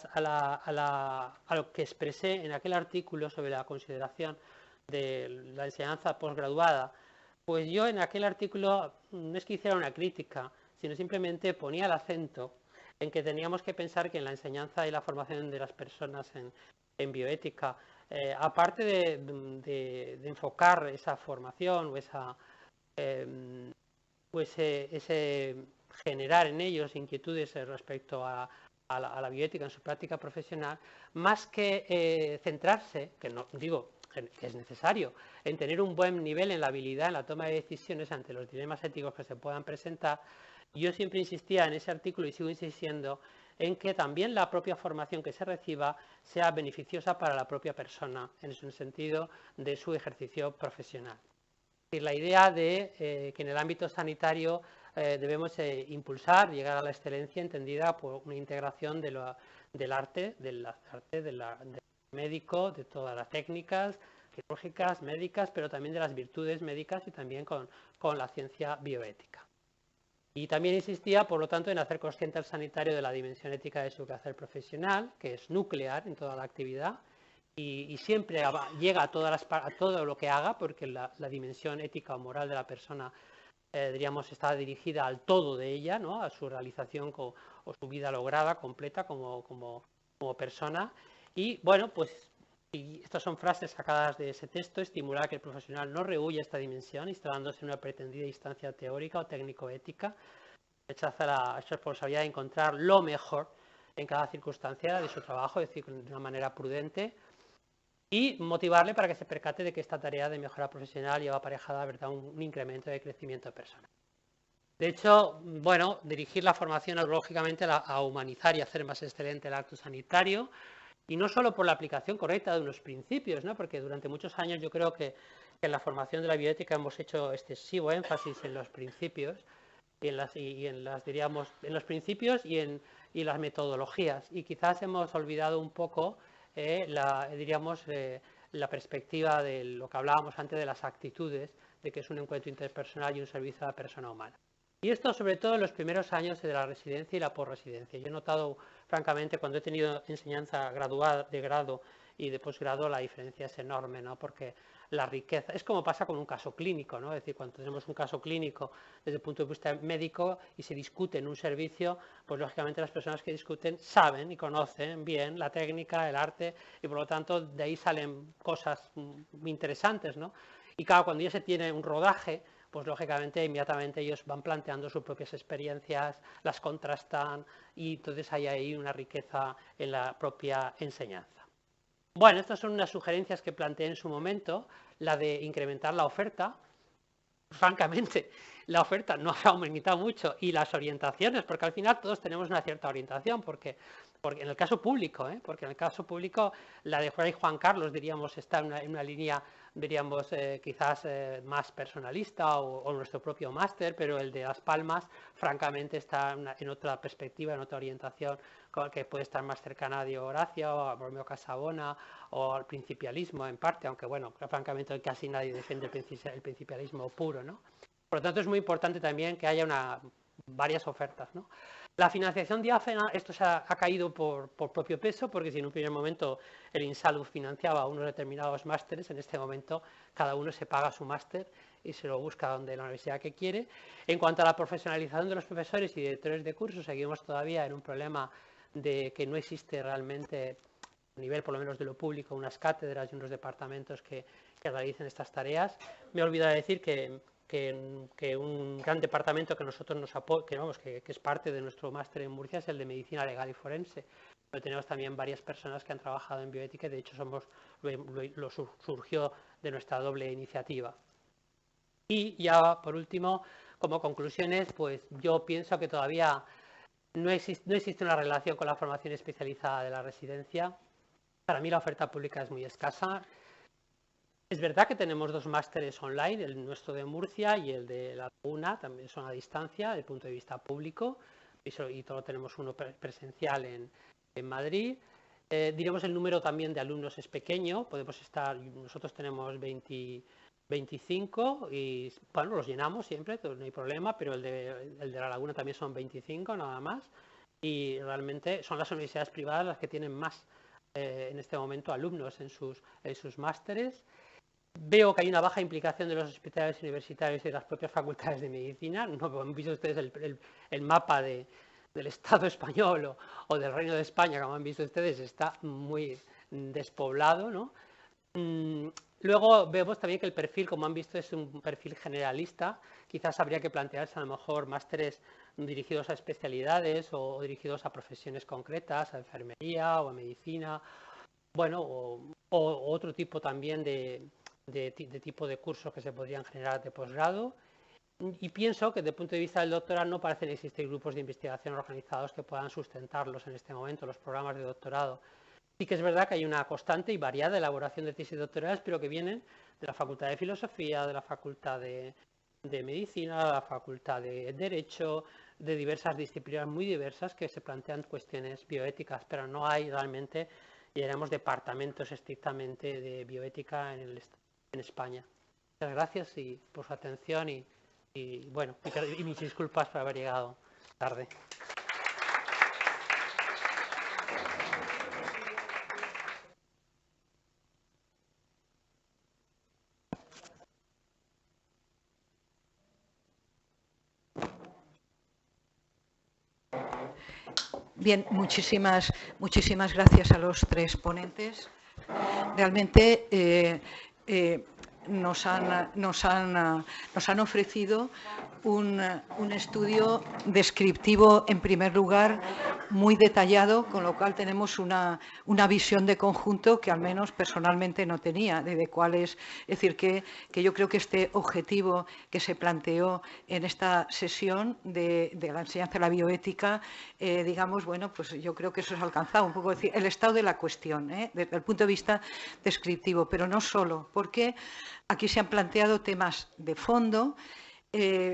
lo que expresé en aquel artículo sobre la consideración de la enseñanza posgraduada, pues yo en aquel artículo no es que hiciera una crítica, sino simplemente ponía el acento en que teníamos que pensar que en la enseñanza y la formación de las personas en bioética, aparte de enfocar esa formación o ese generar en ellos inquietudes respecto a la bioética en su práctica profesional, más que centrarse, que no digo que es necesario, en tener un buen nivel en la habilidad en la toma de decisiones ante los dilemas éticos que se puedan presentar, yo siempre insistía en ese artículo y sigo insistiendo en que también la propia formación que se reciba sea beneficiosa para la propia persona, en el sentido de su ejercicio profesional. La idea de que en el ámbito sanitario debemos impulsar, llegar a la excelencia entendida por una integración del arte del médico, de todas las técnicas quirúrgicas, médicas, pero también de las virtudes médicas y también con la ciencia bioética. Y también insistía, por lo tanto, en hacer consciente al sanitario de la dimensión ética de su quehacer profesional, que es nuclear en toda la actividad, y siempre llega a todo lo que haga, porque la dimensión ética o moral de la persona, diríamos, está dirigida al todo de ella, ¿no? A su realización o su vida lograda, completa como persona. Y bueno, pues y estas son frases sacadas de ese texto, estimular que el profesional no rehuya esta dimensión, instalándose en una pretendida instancia teórica o técnico-ética, rechaza la responsabilidad de encontrar lo mejor en cada circunstancia de su trabajo, es decir, de una manera prudente, y motivarle para que se percate de que esta tarea de mejora profesional lleva aparejada, ¿verdad?, un incremento de crecimiento personal. De hecho, bueno, dirigir la formación lógicamente a humanizar y hacer más excelente el acto sanitario, y no solo por la aplicación correcta de unos principios, ¿no?, porque durante muchos años yo creo que en la formación de la bioética hemos hecho excesivo énfasis en los principios y en los principios y en las metodologías, y quizás hemos olvidado un poco la perspectiva de lo que hablábamos antes de las actitudes, de que es un encuentro interpersonal y un servicio a la persona humana. Y esto sobre todo en los primeros años de la residencia y la posresidencia. Yo he notado, francamente, cuando he tenido enseñanza graduada, de grado y de posgrado, la diferencia es enorme, ¿no? Porque la riqueza, es como pasa con un caso clínico, ¿no? Es decir, cuando tenemos un caso clínico desde el punto de vista médico y se discute en un servicio, pues lógicamente las personas que discuten saben y conocen bien la técnica, el arte, y por lo tanto de ahí salen cosas muy interesantes, ¿no? Y claro, cuando ya se tiene un rodaje, pues lógicamente inmediatamente ellos van planteando sus propias experiencias, las contrastan, y entonces hay ahí una riqueza en la propia enseñanza. Bueno, estas son unas sugerencias que planteé en su momento, la de incrementar la oferta. Francamente, la oferta no ha aumentado mucho, y las orientaciones, porque al final todos tenemos una cierta orientación, porque en el caso público, porque en el caso público la de Fray Juan Carlos, diríamos, está en una línea, diríamos, quizás más personalista, o nuestro propio máster, pero el de Las Palmas, francamente, está en otra perspectiva, en otra orientación, que puede estar más cercana a Diego Horacio, o a Romeo Casabona, o al principialismo en parte, aunque bueno, francamente casi nadie defiende el principialismo puro, ¿no? Por lo tanto, es muy importante también que haya varias ofertas, ¿no? La financiación diáfana, esto se ha caído por propio peso, porque si en un primer momento el INSALU financiaba unos determinados másteres, en este momento cada uno se paga su máster y se lo busca donde la universidad que quiere. En cuanto a la profesionalización de los profesores y directores de cursos, seguimos todavía en un problema de que no existe realmente, a nivel por lo menos de lo público, unas cátedras y unos departamentos que realicen estas tareas. Me he olvidado de decir que un gran departamento que nosotros nos apoya, que es parte de nuestro máster en Murcia, es el de Medicina Legal y Forense. Pero tenemos también varias personas que han trabajado en bioética, y de hecho surgió de nuestra doble iniciativa. Y ya por último, como conclusiones, pues yo pienso que todavía no existe una relación con la formación especializada de la residencia. Para mí la oferta pública es muy escasa. Es verdad que tenemos 2 másteres online, el nuestro de Murcia y el de La Laguna, también son a distancia desde el punto de vista público, y todo tenemos uno presencial en Madrid. Diremos el número también de alumnos es pequeño, nosotros tenemos 25 y bueno, los llenamos siempre, no hay problema, pero el de La Laguna también son 25 nada más, y realmente son las universidades privadas las que tienen más en este momento alumnos en sus másteres. Veo que hay una baja implicación de los hospitales universitarios y de las propias facultades de medicina. No han visto ustedes el mapa del Estado español o del Reino de España, como han visto ustedes, está muy despoblado, ¿no? Luego vemos también que el perfil, como han visto, es un perfil generalista. Quizás habría que plantearse a lo mejor másteres dirigidos a especialidades o dirigidos a profesiones concretas, a enfermería o a medicina, bueno, o otro tipo también de tipo de cursos que se podrían generar de posgrado. Y pienso que desde el punto de vista del doctorado no parecen existir grupos de investigación organizados que puedan sustentarlos en este momento, los programas de doctorado. Sí que es verdad que hay una constante y variada elaboración de tesis doctorales, pero que vienen de la Facultad de Filosofía, de la Facultad de Medicina, de la Facultad de Derecho, de diversas disciplinas muy diversas que se plantean cuestiones bioéticas, pero no hay realmente, digamos, departamentos estrictamente de bioética en España. Muchas gracias por su atención y bueno, y mis disculpas por haber llegado tarde. Bien, muchísimas gracias a los 3 ponentes. Realmente nos han ofrecido un estudio descriptivo, en primer lugar, muy detallado, con lo cual tenemos una visión de conjunto que al menos personalmente no tenía, de cuál es decir, que yo creo que este objetivo que se planteó en esta sesión de la enseñanza de la bioética, digamos, bueno, pues yo creo que eso es alcanzado, un poco decir, el estado de la cuestión, desde el punto de vista descriptivo, pero no solo, porque aquí se han planteado temas de fondo,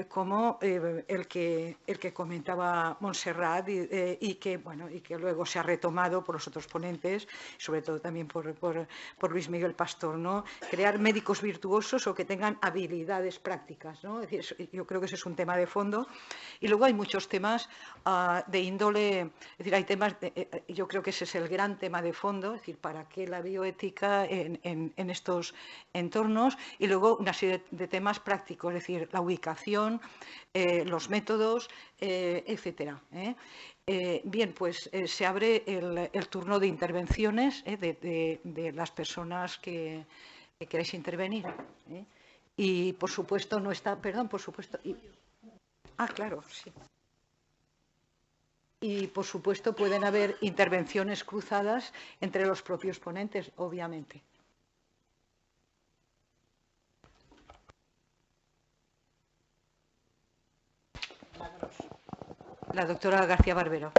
como el que comentaba Montserrat y que luego se ha retomado por los otros ponentes, sobre todo también por Luis Miguel Pastor, ¿no? Crear médicos virtuosos o que tengan habilidades prácticas, ¿no? Es decir, yo creo que ese es un tema de fondo. Y luego hay muchos temas de índole, es decir, hay temas, yo creo que ese es el gran tema de fondo, es decir, para qué la bioética en estos entornos, y luego una serie de temas prácticos, es decir, la ubicación, los métodos, etcétera. Bien, pues se abre el turno de intervenciones de las personas que queráis intervenir. Y, por supuesto, no está... Perdón, por supuesto... claro, sí. Y, por supuesto, pueden haber intervenciones cruzadas entre los propios ponentes, obviamente. La doctora García Barbero.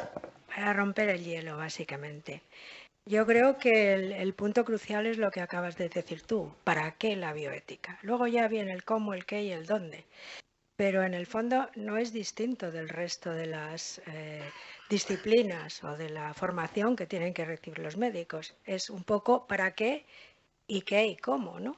Para romper el hielo, básicamente. Yo creo que el punto crucial es lo que acabas de decir tú. ¿Para qué la bioética? Luego ya viene el cómo, el qué y el dónde. Pero en el fondo no es distinto del resto de las disciplinas o de la formación que tienen que recibir los médicos. Es un poco para qué y cómo, ¿no?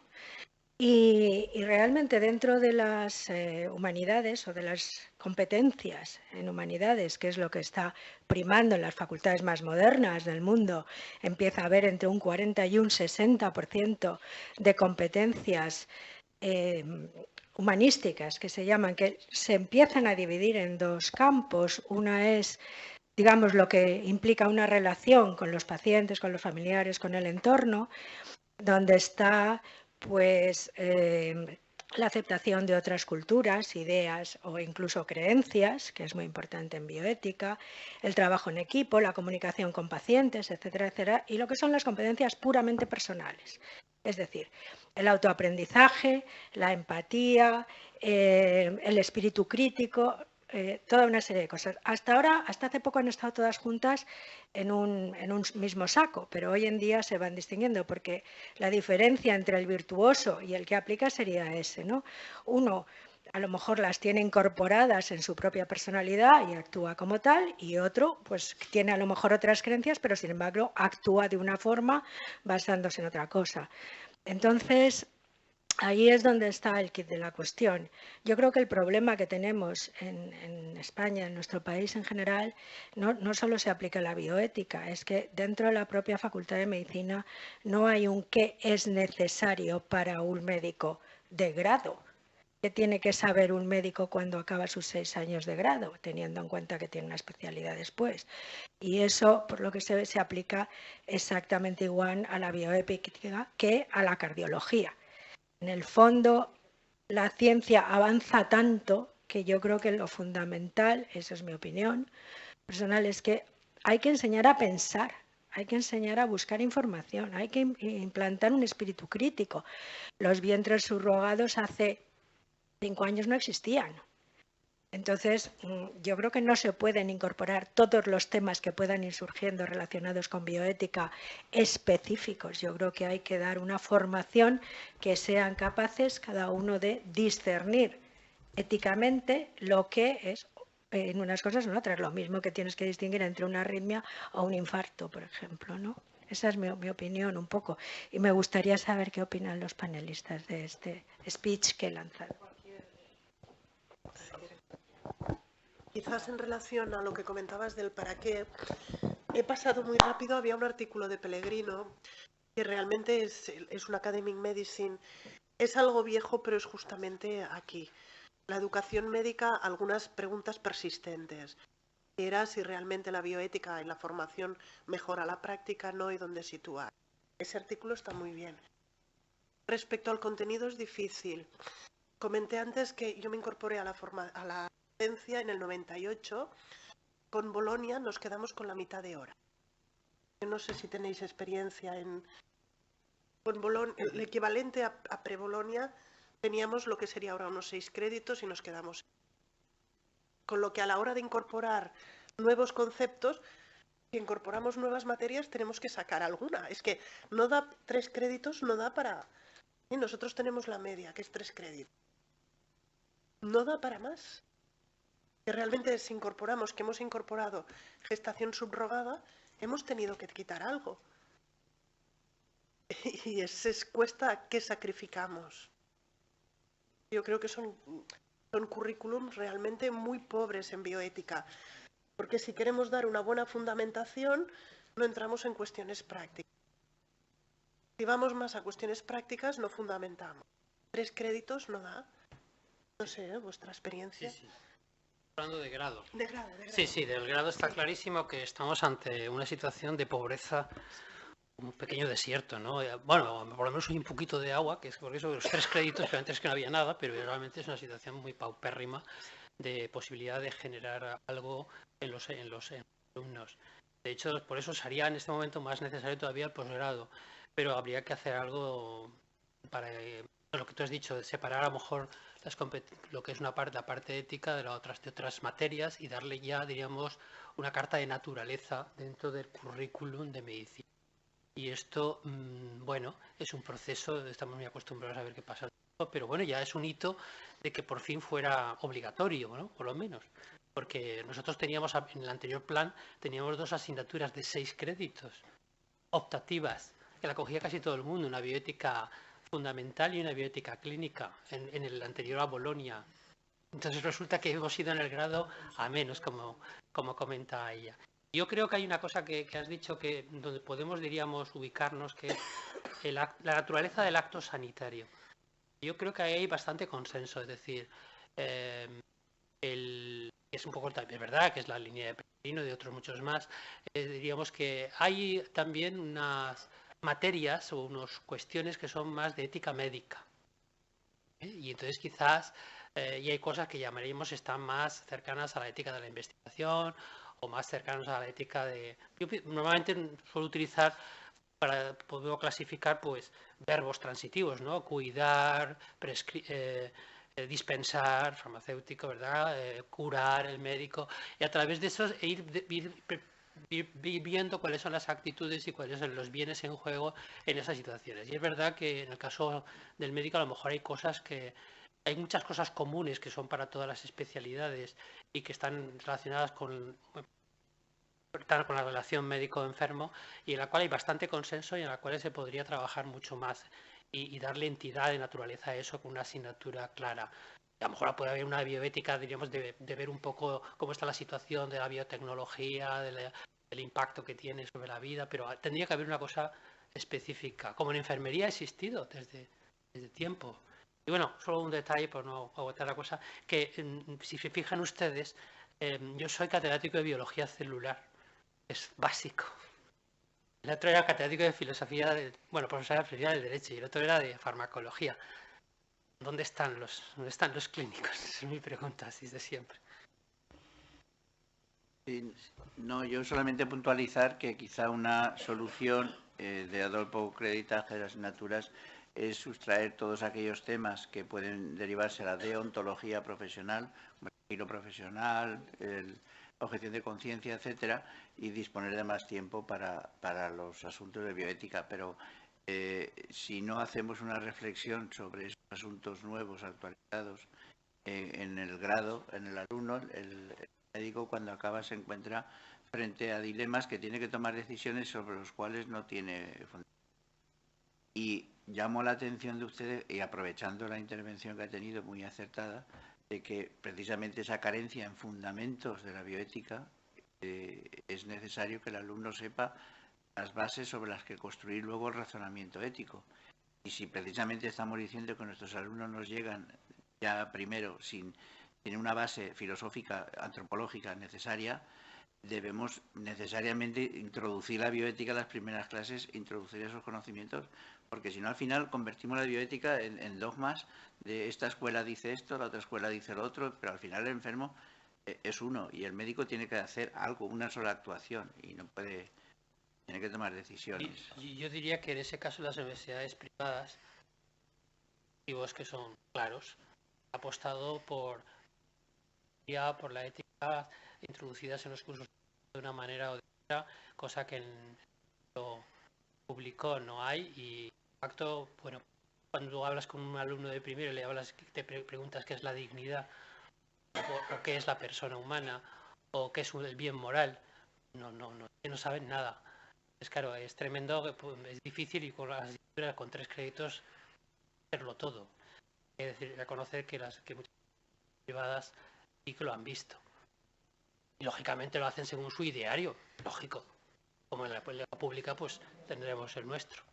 Y realmente dentro de las humanidades o de las competencias en humanidades, que es lo que está primando en las facultades más modernas del mundo, empieza a haber entre un 40 y un 60% de competencias humanísticas, que se llaman, que se empiezan a dividir en dos campos. Una es, digamos, lo que implica una relación con los pacientes, con los familiares, con el entorno, donde está pues la aceptación de otras culturas, ideas o incluso creencias, que es muy importante en bioética, el trabajo en equipo, la comunicación con pacientes, etcétera, etcétera, y lo que son las competencias puramente personales. Es decir, el autoaprendizaje, la empatía, el espíritu crítico, toda una serie de cosas. Hasta ahora, hasta hace poco han estado todas juntas en un mismo saco, pero hoy en día se van distinguiendo porque la diferencia entre el virtuoso y el que aplica sería ese, ¿no? Uno a lo mejor las tiene incorporadas en su propia personalidad y actúa como tal, y otro pues tiene a lo mejor otras creencias, pero sin embargo actúa de una forma basándose en otra cosa. Entonces, ahí es donde está el quid de la cuestión. Yo creo que el problema que tenemos en España, en nuestro país en general, no solo se aplica a la bioética, es que dentro de la propia Facultad de Medicina no hay un qué es necesario para un médico de grado. ¿Qué tiene que saber un médico cuando acaba sus 6 años de grado, teniendo en cuenta que tiene una especialidad después? Y eso, por lo que se ve, se aplica exactamente igual a la bioética que a la cardiología. En el fondo, la ciencia avanza tanto que yo creo que lo fundamental, esa es mi opinión personal, es que hay que enseñar a pensar, hay que enseñar a buscar información, hay que implantar un espíritu crítico. Los vientres subrogados hace 5 años no existían. Entonces, yo creo que no se pueden incorporar todos los temas que puedan ir surgiendo relacionados con bioética específicos. Yo creo que hay que dar una formación que sean capaces cada uno de discernir éticamente lo que es en unas cosas o en otras. Lo mismo que tienes que distinguir entre una arritmia o un infarto, por ejemplo, ¿no? Esa es mi opinión un poco. Y me gustaría saber qué opinan los panelistas de este speech que he lanzado. Quizás en relación a lo que comentabas del para qué, he pasado muy rápido, había un artículo de Pellegrino que realmente es un academic medicine, es algo viejo, pero es justamente aquí. La educación médica, algunas preguntas persistentes. Era si realmente la bioética y la formación mejora la práctica, no, y dónde situar. Ese artículo está muy bien. Respecto al contenido es difícil. Comenté antes que yo me incorporé a la docencia en el 98. Con Bolonia nos quedamos con la mitad de hora. Yo no sé si tenéis experiencia con Bolonia, el equivalente a pre-Bolonia, teníamos lo que sería ahora unos 6 créditos y nos quedamos. Con lo que a la hora de incorporar nuevos conceptos, si incorporamos nuevas materias, tenemos que sacar alguna. Es que no da 3 créditos, no da para... Y nosotros tenemos la media, que es 3 créditos. No da para más. Que realmente si incorporamos, que hemos incorporado gestación subrogada, hemos tenido que quitar algo. Y cuesta qué sacrificamos. Yo creo que son currículums realmente muy pobres en bioética. Porque si queremos dar una buena fundamentación, no entramos en cuestiones prácticas. Si vamos más a cuestiones prácticas, no fundamentamos. 3 créditos no da. No sé, vuestra experiencia. Sí. Hablando de grado. De grado. Sí, del grado está clarísimo que estamos ante una situación de pobreza, un pequeño desierto, ¿no? Bueno, por lo menos hay un poquito de agua, que es por eso los 3 créditos, que antes que no había nada, pero realmente es una situación muy paupérrima de posibilidad de generar algo en los alumnos. De hecho, por eso sería en este momento más necesario todavía el posgrado, pero habría que hacer algo para lo que tú has dicho, de separar a lo mejor lo que es la parte ética de otras materias y darle ya, diríamos, una carta de naturaleza dentro del currículum de medicina. Y esto, bueno, es un proceso, estamos muy acostumbrados a ver qué pasa, pero bueno, ya es un hito de que por fin fuera obligatorio, ¿no? Por lo menos. Porque nosotros teníamos, en el anterior plan, teníamos 2 asignaturas de 6 créditos optativas, que la cogía casi todo el mundo, una bioética fundamental y una bioética clínica, en el anterior a Bolonia. Entonces resulta que hemos ido en el grado a menos, como comenta ella. Yo creo que hay una cosa que has dicho que donde podemos, diríamos, ubicarnos, que es la naturaleza del acto sanitario. Yo creo que ahí hay bastante consenso, es decir, es un poco, es verdad que es la línea de Pellegrino y de otros muchos más, diríamos que hay también unas materias o unas cuestiones que son más de ética médica. Y entonces quizás y hay cosas que llamaríamos están más cercanas a la ética de la investigación o más cercanos a la ética de... Yo normalmente suelo utilizar, para poder clasificar, pues verbos transitivos, ¿no? Cuidar, dispensar, farmacéutico, ¿verdad? Curar, el médico, y a través de eso ir viendo cuáles son las actitudes y cuáles son los bienes en juego en esas situaciones. Y es verdad que en el caso del médico a lo mejor hay muchas cosas comunes que son para todas las especialidades y que están relacionadas con la relación médico-enfermo y en la cual hay bastante consenso y en la cual se podría trabajar mucho más y darle entidad de naturaleza a eso con una asignatura clara. A lo mejor puede haber una bioética, diríamos, de ver un poco cómo está la situación de la biotecnología, del impacto que tiene sobre la vida, pero tendría que haber una cosa específica. Como en enfermería ha existido desde tiempo. Y bueno, solo un detalle, por no agotar la cosa, que si se fijan ustedes, yo soy catedrático de biología celular. Es básico. El otro era catedrático de filosofía, profesor de filosofía del derecho, y el otro era de farmacología. ¿Dónde están los clínicos? Esa es mi pregunta, así de siempre. Sí, no, yo solamente puntualizar que quizá una solución de dar poco creditaje de las asignaturas es sustraer todos aquellos temas que pueden derivarse a la deontología profesional, como el estilo profesional, la objeción de conciencia, etcétera, y disponer de más tiempo para los asuntos de bioética. Pero si no hacemos una reflexión sobre esos asuntos nuevos, actualizados, en el grado, en el alumno, el médico cuando acaba se encuentra frente a dilemas que tiene que tomar decisiones sobre los cuales no tiene fundamento. Y llamo la atención de ustedes, y aprovechando la intervención que ha tenido muy acertada, de que precisamente esa carencia en fundamentos de la bioética es necesario que el alumno sepa las bases sobre las que construir luego el razonamiento ético. Y si precisamente estamos diciendo que nuestros alumnos nos llegan ya primero sin una base filosófica, antropológica necesaria, debemos necesariamente introducir la bioética en las primeras clases, introducir esos conocimientos, porque si no al final convertimos la bioética en dogmas de esta escuela dice esto, la otra escuela dice lo otro, pero al final el enfermo es uno y el médico tiene que hacer algo, una sola actuación y no puede, tiene que tomar decisiones. Y yo diría que en ese caso las universidades privadas, que son claros, han apostado por la ética introducidas en los cursos de una manera o de otra, cosa que en lo público no hay y de facto, bueno, cuando hablas con un alumno de primero y le hablas, te preguntas qué es la dignidad o qué es la persona humana o qué es el bien moral, no saben nada. Es claro, es tremendo, es difícil y con las asignaturas con 3 créditos hacerlo todo. Es decir, reconocer que muchas privadas sí que lo han visto. Y lógicamente lo hacen según su ideario, lógico. Como en la pública, pues tendremos el nuestro.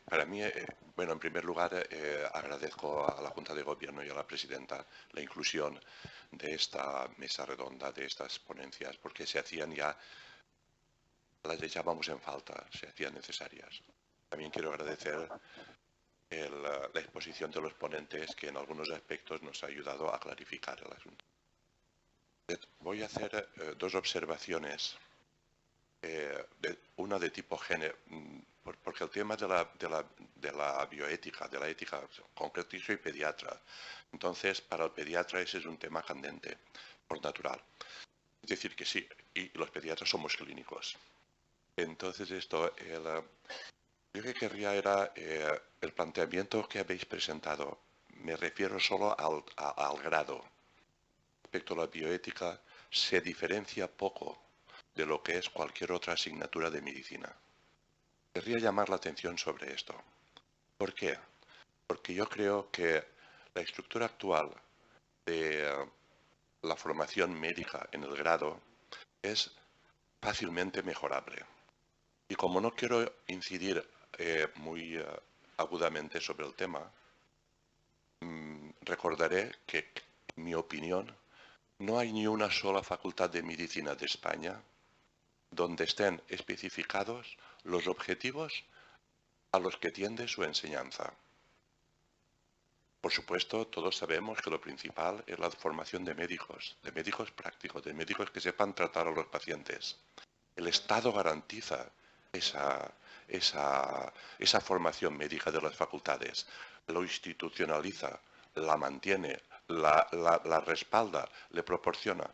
Para mí, bueno, en primer lugar, agradezco a la Junta de Gobierno y a la Presidenta la inclusión de esta mesa redonda, de estas ponencias, porque se hacían ya, las echábamos en falta, se hacían necesarias. También quiero agradecer la exposición de los ponentes, que en algunos aspectos nos ha ayudado a clarificar el asunto. Voy a hacer 2 observaciones, una de tipo género, porque el tema de la bioética, de la ética, en concreto yo soy pediatra, entonces para el pediatra ese es un tema candente, por natural. Es decir, que sí, y los pediatras somos clínicos. Entonces yo que querría era el planteamiento que habéis presentado, me refiero solo al grado. Respecto a la bioética, se diferencia poco de lo que es cualquier otra asignatura de medicina. Querría llamar la atención sobre esto. ¿Por qué? Porque yo creo que la estructura actual de la formación médica en el grado es fácilmente mejorable. Y como no quiero incidir muy agudamente sobre el tema, recordaré que, en mi opinión, no hay ni una sola facultad de medicina de España donde estén especificados los objetivos a los que tiende su enseñanza. Por supuesto, todos sabemos que lo principal es la formación de médicos prácticos, de médicos que sepan tratar a los pacientes. El Estado garantiza esa formación médica de las facultades, lo institucionaliza, la mantiene, la respalda, le proporciona.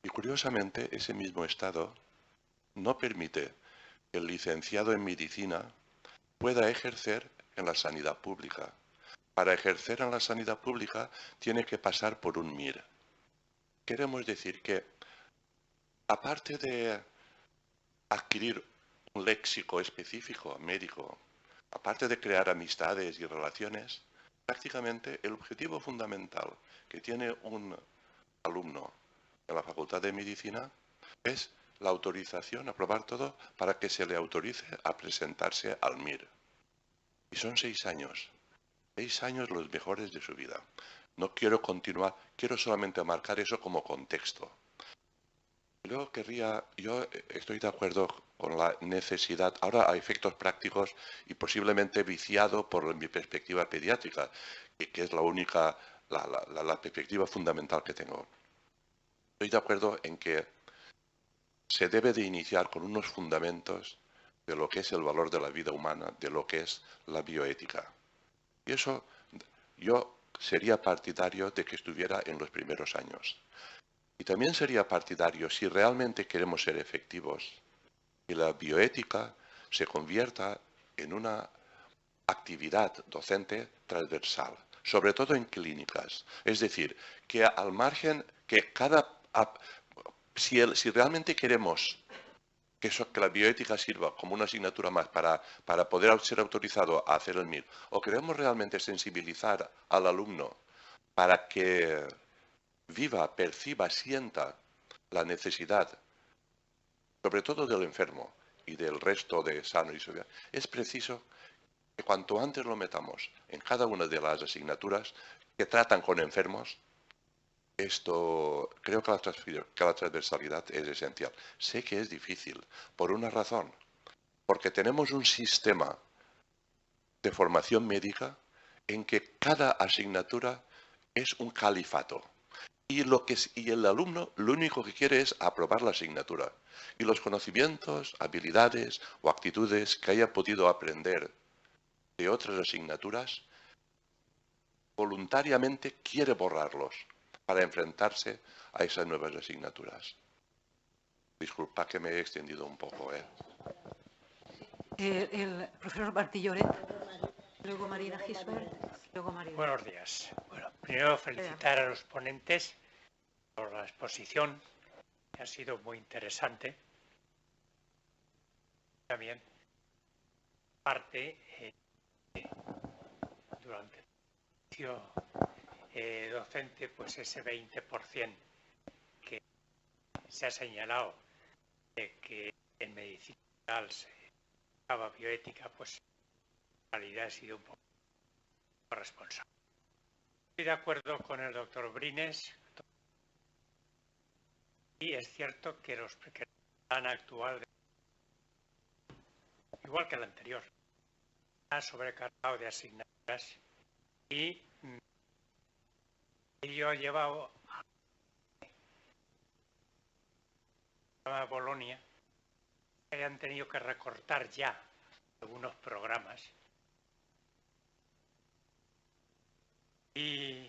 Y curiosamente, ese mismo Estado no permite que el licenciado en medicina pueda ejercer en la sanidad pública. Para ejercer en la sanidad pública tiene que pasar por un MIR. Queremos decir que, aparte de adquirir un léxico específico médico, aparte de crear amistades y relaciones, prácticamente el objetivo fundamental que tiene un alumno en la Facultad de Medicina es la autorización, aprobar todo para que se le autorice a presentarse al MIR. Y son 6 años. 6 años los mejores de su vida. No quiero continuar, quiero solamente marcar eso como contexto. Luego yo estoy de acuerdo con la necesidad, ahora a efectos prácticos y posiblemente viciado por mi perspectiva pediátrica, que es la única, la perspectiva fundamental que tengo. Estoy de acuerdo en que se debe de iniciar con unos fundamentos de lo que es el valor de la vida humana, de lo que es la bioética. Y eso yo sería partidario de que estuviera en los primeros años. Y también sería partidario, si realmente queremos ser efectivos, que la bioética se convierta en una actividad docente transversal, sobre todo en clínicas. Es decir, que al margen, que si realmente queremos que la bioética sirva como una asignatura más para poder ser autorizado a hacer el MIR, o queremos realmente sensibilizar al alumno para que viva, perciba, sienta la necesidad, sobre todo del enfermo, y del resto de sano y social, es preciso que cuanto antes lo metamos en cada una de las asignaturas que tratan con enfermos. Esto, creo que la transversalidad es esencial. Sé que es difícil, por una razón, porque tenemos un sistema de formación médica en que cada asignatura es un califato. Y el alumno lo único que quiere es aprobar la asignatura. Y los conocimientos, habilidades o actitudes que haya podido aprender de otras asignaturas, voluntariamente quiere borrarlos para enfrentarse a esas nuevas asignaturas. Disculpa que me he extendido un poco. El profesor Martilloret, luego Marina Gisbert, luego María. Buenos días. Bueno, primero felicitar a los ponentes por la exposición, que ha sido muy interesante. También parte durante el ejercicio docente, pues ese 20% que se ha señalado de que en medicina se usaba bioética, pues en realidad ha sido un poco responsable. Estoy de acuerdo con el doctor Brines y es cierto que el plan actual, igual que el anterior, está sobrecargado de asignaturas y ello ha llevado a Bolonia que hayan tenido que recortar ya algunos programas y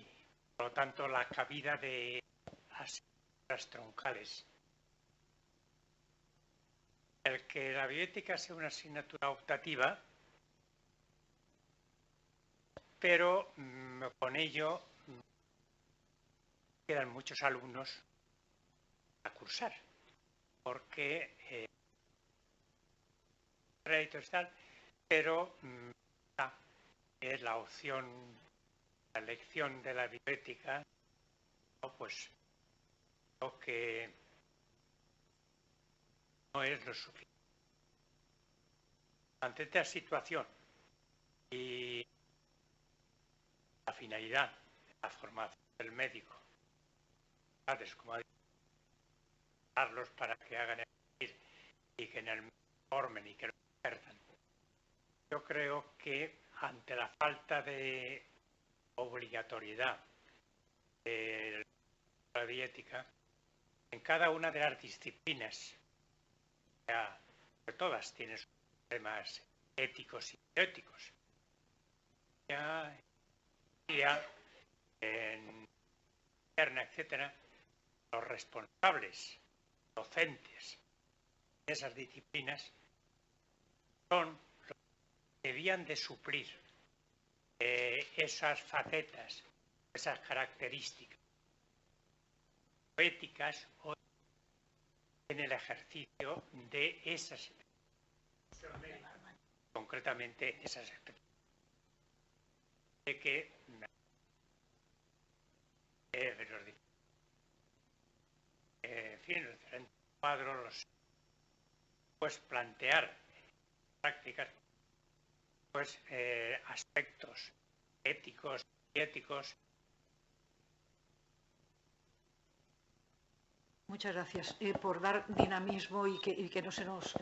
por lo tanto la cabida de asignaturas troncales. El que la bioética sea una asignatura optativa, pero con ello quedan muchos alumnos a cursar, porque créditos tal, pero es la opción, la elección de la bioética, pues lo que no es lo suficiente. Ante esta situación y la finalidad de la formación del médico, como darlos para que hagan el y que en el formen y que lo ejerzan. Yo creo que ante la falta de obligatoriedad de la bioética, en cada una de las disciplinas, ya, todas tienen sus problemas éticos y bioéticos. Ya en interna, etcétera, los responsables docentes de esas disciplinas son los que debían de suplir esas facetas, esas características éticas o en el ejercicio de esas concretamente esas expectativas de que en fin, los diferentes cuadros, pues plantear prácticas, pues aspectos éticos y éticos. Muchas gracias por dar dinamismo y que no se nos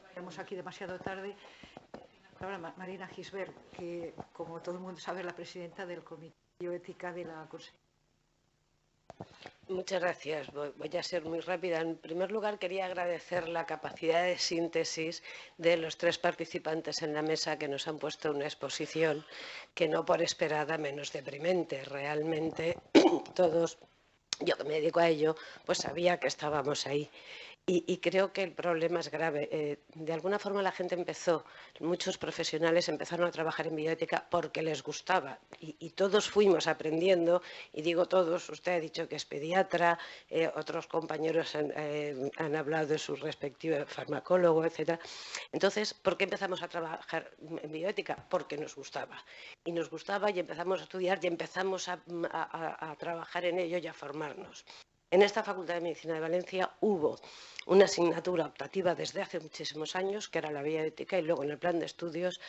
vayamos aquí demasiado tarde. Ahora Marina Gisbert, que como todo el mundo sabe es la presidenta del Comité de Bioética de la Consejería. Muchas gracias. Voy a ser muy rápida. En primer lugar, quería agradecer la capacidad de síntesis de los tres participantes en la mesa que nos han puesto una exposición que no por esperada menos deprimente. Realmente todos, yo que me dedico a ello, pues sabía que estábamos ahí. Y creo que el problema es grave. De alguna forma la gente muchos profesionales empezaron a trabajar en bioética porque les gustaba y todos fuimos aprendiendo, y digo todos, usted ha dicho que es pediatra, otros compañeros han hablado de su respectivo farmacólogo, etc. Entonces, ¿por qué empezamos a trabajar en bioética? Porque nos gustaba. Y nos gustaba y empezamos a estudiar y empezamos a trabajar en ello y a formarnos. En esta Facultad de Medicina de Valencia hubo una asignatura optativa desde hace muchísimos años, que era la bioética, y luego en el plan de estudios,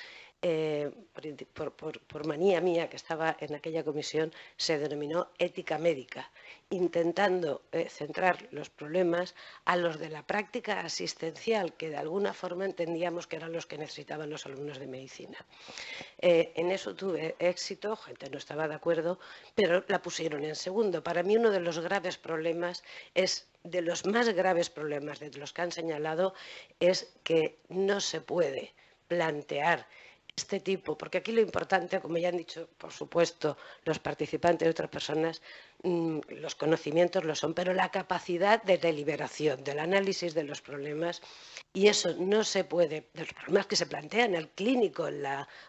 por manía mía que estaba en aquella comisión, se denominó ética médica, intentando centrar los problemas a los de la práctica asistencial, que de alguna forma entendíamos que eran los que necesitaban los alumnos de medicina. En eso tuve éxito, gente no estaba de acuerdo, pero la pusieron en segundo. Para mí uno de los graves problemas de los más graves problemas de los que han señalado, es que no se puede plantear este tipo, porque aquí lo importante, como ya han dicho, por supuesto, los participantes y otras personas, los conocimientos lo son, pero la capacidad de deliberación, del análisis de los problemas, y eso no se puede, de los problemas que se plantean el clínico,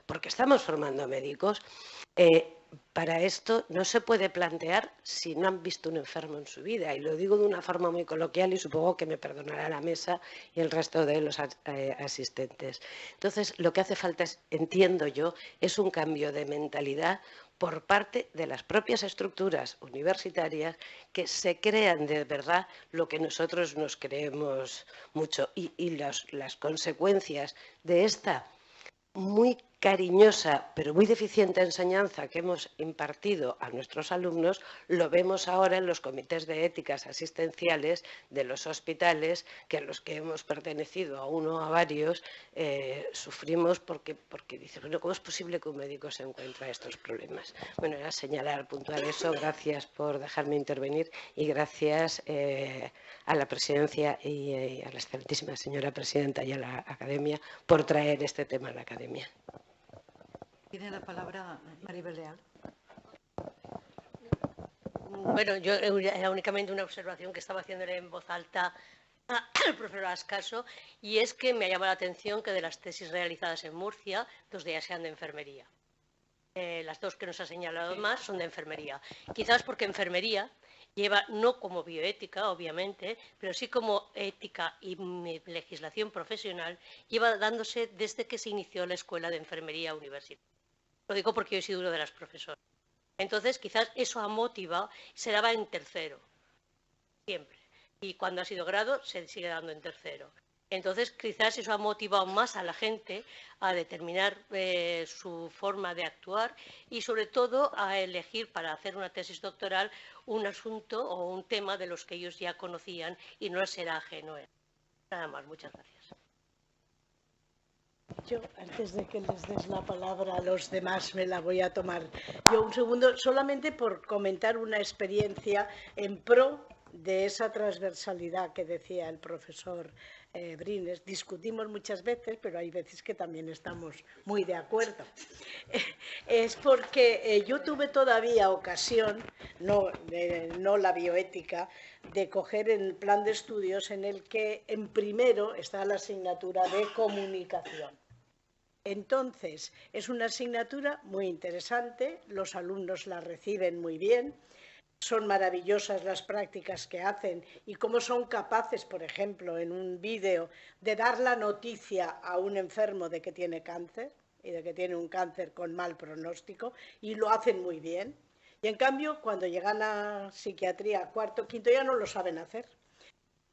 porque estamos formando médicos, para esto no se puede plantear si no han visto un enfermo en su vida, y lo digo de una forma muy coloquial y supongo que me perdonará la mesa y el resto de los asistentes. Entonces, lo que hace falta, entiendo yo, es un cambio de mentalidad por parte de las propias estructuras universitarias, que se crean de verdad lo que nosotros nos creemos mucho, y las consecuencias de esta muy cariñosa pero muy deficiente enseñanza que hemos impartido a nuestros alumnos, lo vemos ahora en los comités de éticas asistenciales de los hospitales, que a los que hemos pertenecido a uno o a varios, sufrimos porque dicen, bueno, ¿cómo es posible que un médico se encuentre estos problemas? Bueno, era señalar, puntual eso. Gracias por dejarme intervenir y gracias a la presidencia y a la excelentísima señora presidenta y a la academia por traer este tema a la academia. Tiene la palabra Maribel Leal. Bueno, yo era únicamente una observación que estaba haciéndole en voz alta al profesor Ascaso, y es que me ha llamado la atención que de las tesis realizadas en Murcia, 2 de ellas sean de enfermería. Las 2 que nos ha señalado más son de enfermería. Quizás porque enfermería lleva, no como bioética, obviamente, pero sí como ética y legislación profesional, lleva dándose desde que se inició la Escuela de Enfermería Universitaria. Lo digo porque yo he sido uno de las profesoras. Entonces, quizás eso ha motivado, se daba en tercero, siempre. Y cuando ha sido grado, se sigue dando en tercero. Entonces, quizás eso ha motivado más a la gente a determinar su forma de actuar y, sobre todo, a elegir para hacer una tesis doctoral un asunto o un tema de los que ellos ya conocían y no les será ajeno. Nada más, muchas gracias. Yo, antes de que les des la palabra a los demás, me la voy a tomar yo un segundo, solamente por comentar una experiencia en pro de esa transversalidad que decía el profesor Brines. Discutimos muchas veces, pero hay veces que también estamos muy de acuerdo. Es porque yo tuve todavía ocasión, no la bioética, de coger el plan de estudios en el que en primero está la asignatura de comunicación. Entonces, es una asignatura muy interesante, los alumnos la reciben muy bien, son maravillosas las prácticas que hacen y cómo son capaces, por ejemplo, en un vídeo, de dar la noticia a un enfermo de que tiene cáncer y de que tiene un cáncer con mal pronóstico, y lo hacen muy bien. Y en cambio, cuando llegan a psiquiatría, cuarto, quinto, ya no lo saben hacer.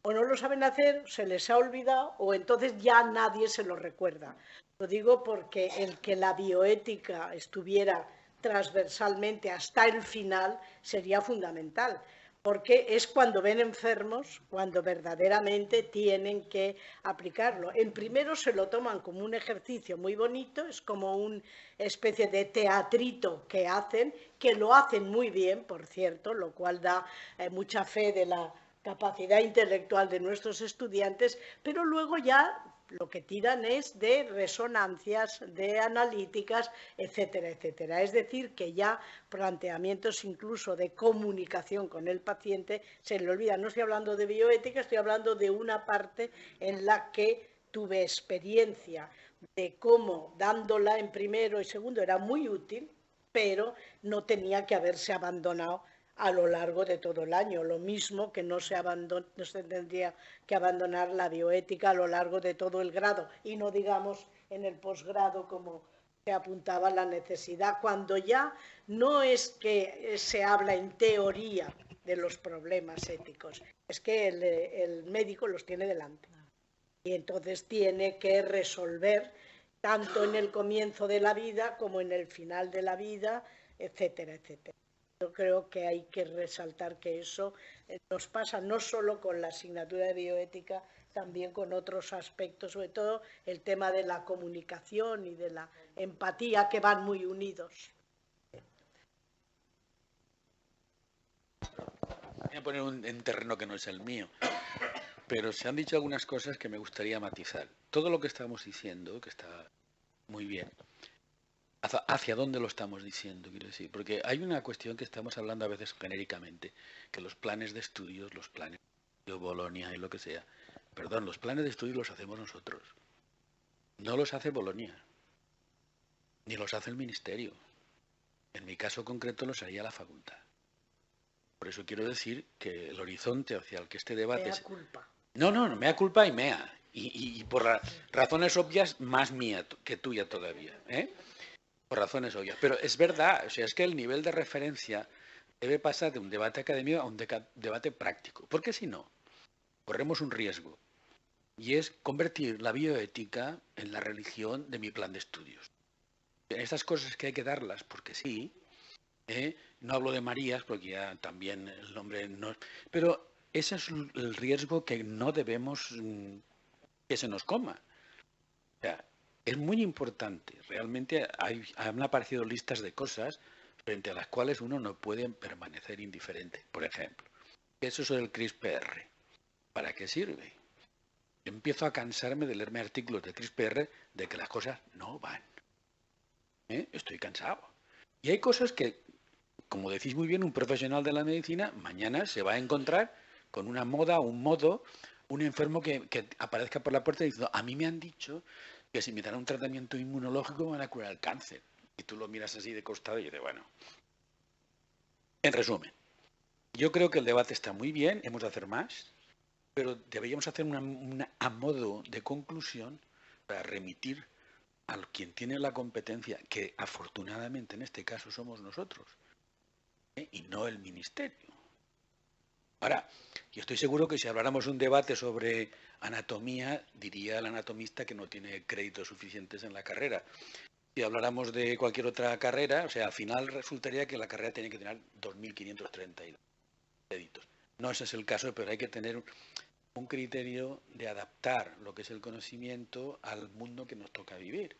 O no lo saben hacer, se les ha olvidado, o entonces ya nadie se lo recuerda. Lo digo porque el que la bioética estuviera transversalmente hasta el final sería fundamental, porque es cuando ven enfermos, cuando verdaderamente tienen que aplicarlo. En primero se lo toman como un ejercicio muy bonito, es como una especie de teatrito que hacen, que lo hacen muy bien, por cierto, lo cual da mucha fe de la capacidad intelectual de nuestros estudiantes, pero luego ya lo que tiran es de resonancias, de analíticas, etcétera, etcétera. Es decir, que ya planteamientos incluso de comunicación con el paciente se le olvidan. No estoy hablando de bioética, estoy hablando de una parte en la que tuve experiencia de cómo dándola en primero y segundo era muy útil, pero no tenía que haberse abandonado a lo largo de todo el año, lo mismo que no se tendría que abandonar la bioética a lo largo de todo el grado, y no digamos en el posgrado como se apuntaba la necesidad, cuando ya no es que se habla en teoría de los problemas éticos, es que el médico los tiene delante. Y entonces tiene que resolver tanto en el comienzo de la vida como en el final de la vida, etcétera, etcétera. Yo creo que hay que resaltar que eso nos pasa no solo con la asignatura de bioética, también con otros aspectos, sobre todo el tema de la comunicación y de la empatía, que van muy unidos. Voy a poner en terreno que no es el mío, pero se han dicho algunas cosas que me gustaría matizar. Todo lo que estamos diciendo, que está muy bien, ¿hacia dónde lo estamos diciendo? Quiero decir, porque hay una cuestión que estamos hablando a veces genéricamente, que los planes de estudios, los planes de Bolonia y lo que sea, perdón, los planes de estudios los hacemos nosotros. No los hace Bolonia, ni los hace el Ministerio. En mi caso concreto los haría la facultad. Por eso quiero decir que el horizonte hacia el que este debate... Mea culpa. No, mea culpa y mea. Y por razones obvias, más mía que tuya todavía. Por razones obvias. Pero es verdad, o sea, es que el nivel de referencia debe pasar de un debate académico a un debate práctico. Porque si no, corremos un riesgo. Y es convertir la bioética en la religión de mi plan de estudios. Estas cosas que hay que darlas, porque sí... No hablo de Marías, porque ya también el nombre no... Pero ese es el riesgo que no debemos que se nos coma. O sea, es muy importante. Realmente han aparecido listas de cosas frente a las cuales uno no puede permanecer indiferente. Por ejemplo, eso es el CRISPR. ¿Para qué sirve? Yo empiezo a cansarme de leerme artículos de CRISPR de que las cosas no van. Estoy cansado. Y hay cosas que, como decís muy bien, un profesional de la medicina mañana se va a encontrar con una moda, un modo, un enfermo que aparezca por la puerta diciendo, a mí me han dicho que si me dan un tratamiento inmunológico me van a curar el cáncer. Y tú lo miras así de costado y dices, bueno. En resumen, yo creo que el debate está muy bien, hemos de hacer más, pero deberíamos hacer a modo de conclusión para remitir a quien tiene la competencia, que afortunadamente en este caso somos nosotros, y no el Ministerio. Ahora, yo estoy seguro que si habláramos un debate sobre anatomía, diría el anatomista que no tiene créditos suficientes en la carrera. Si habláramos de cualquier otra carrera, o sea, al final resultaría que la carrera tiene que tener 2.532 créditos. No ese es el caso, pero hay que tener un criterio de adaptar lo que es el conocimiento al mundo que nos toca vivir.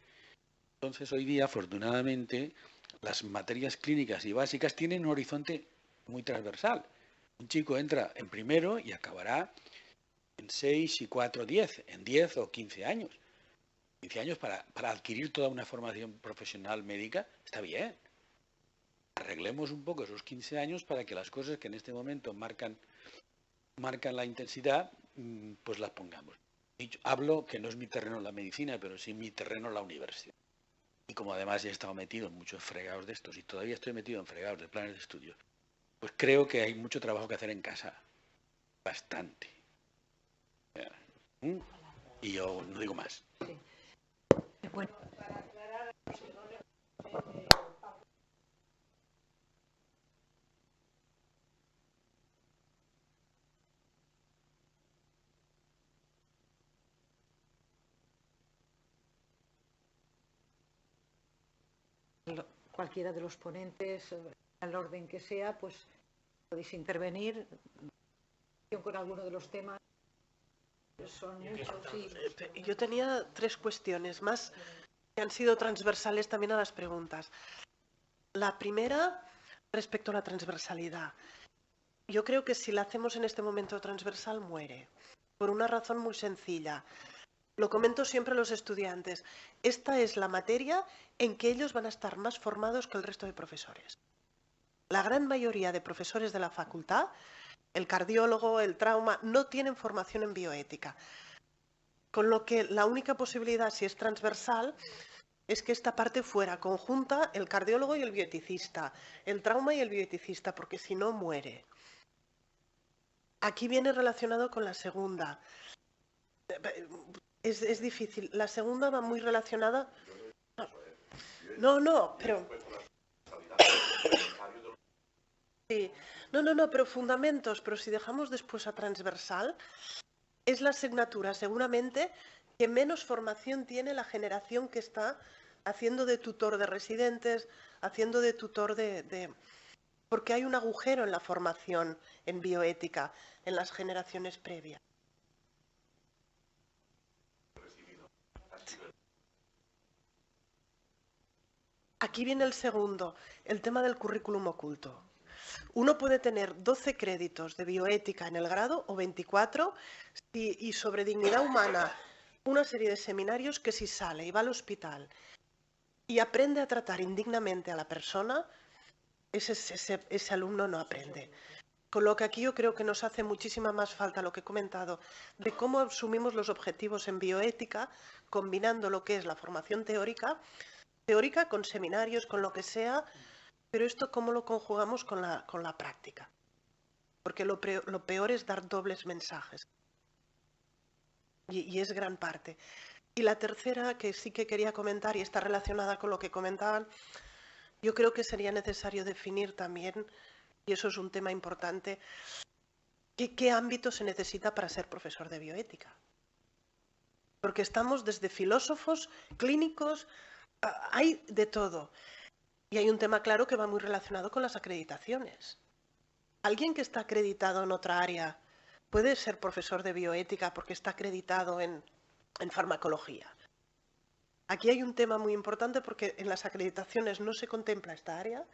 Entonces, hoy día, afortunadamente, las materias clínicas y básicas tienen un horizonte muy transversal. Un chico entra en primero y acabará en 6 y 4, 10, en 10 o 15 años. 15 años para adquirir toda una formación profesional médica, está bien. Arreglemos un poco esos 15 años para que las cosas que en este momento marcan la intensidad, pues las pongamos. Hablo que no es mi terreno la medicina, pero sí mi terreno la universidad. Y como además he estado metido en muchos fregados de estos y todavía estoy metido en fregados de planes de estudio, pues creo que hay mucho trabajo que hacer en casa. Bastante. Y yo no digo más. Sí. Bueno. Cualquiera de los ponentes, al orden que sea, pues podéis intervenir con alguno de los temas. Son muchos, sí. Yo tenía 3 cuestiones más que han sido transversales también a las preguntas. La primera, respecto a la transversalidad. Yo creo que si la hacemos en este momento transversal, muere. Por una razón muy sencilla. Lo comento siempre a los estudiantes. Esta es la materia en que ellos van a estar más formados que el resto de profesores. La gran mayoría de profesores de la facultad, el cardiólogo, el trauma, no tienen formación en bioética. Con lo que la única posibilidad, si es transversal, es que esta parte fuera conjunta el cardiólogo y el bioeticista, el trauma y el bioeticista, porque si no muere. Aquí viene relacionado con la segunda. Es difícil. La segunda va muy relacionada... No, pero... Sí. No, pero fundamentos, pero si dejamos después a transversal, es la asignatura seguramente que menos formación tiene la generación que está haciendo de tutor de residentes, haciendo de tutor porque hay un agujero en la formación en bioética en las generaciones previas. Aquí viene el segundo, el tema del currículum oculto. Uno puede tener 12 créditos de bioética en el grado o 24 y sobre dignidad humana una serie de seminarios que si sale y va al hospital y aprende a tratar indignamente a la persona, ese alumno no aprende. Con lo que aquí yo creo que nos hace muchísima más falta lo que he comentado de cómo asumimos los objetivos en bioética, combinando lo que es la formación teórica con seminarios, con lo que sea, pero esto cómo lo conjugamos con la práctica. Porque lo peor es dar dobles mensajes. Y es gran parte. Y la tercera, que sí que quería comentar y está relacionada con lo que comentaban, yo creo que sería necesario definir también, y eso es un tema importante, qué ámbito se necesita para ser profesor de bioética. Porque estamos desde filósofos, clínicos, hay de todo. Y hay un tema claro que va muy relacionado con las acreditaciones. Alguien que está acreditado en otra área puede ser profesor de bioética porque está acreditado en farmacología. Aquí hay un tema muy importante porque en las acreditaciones no se contempla esta área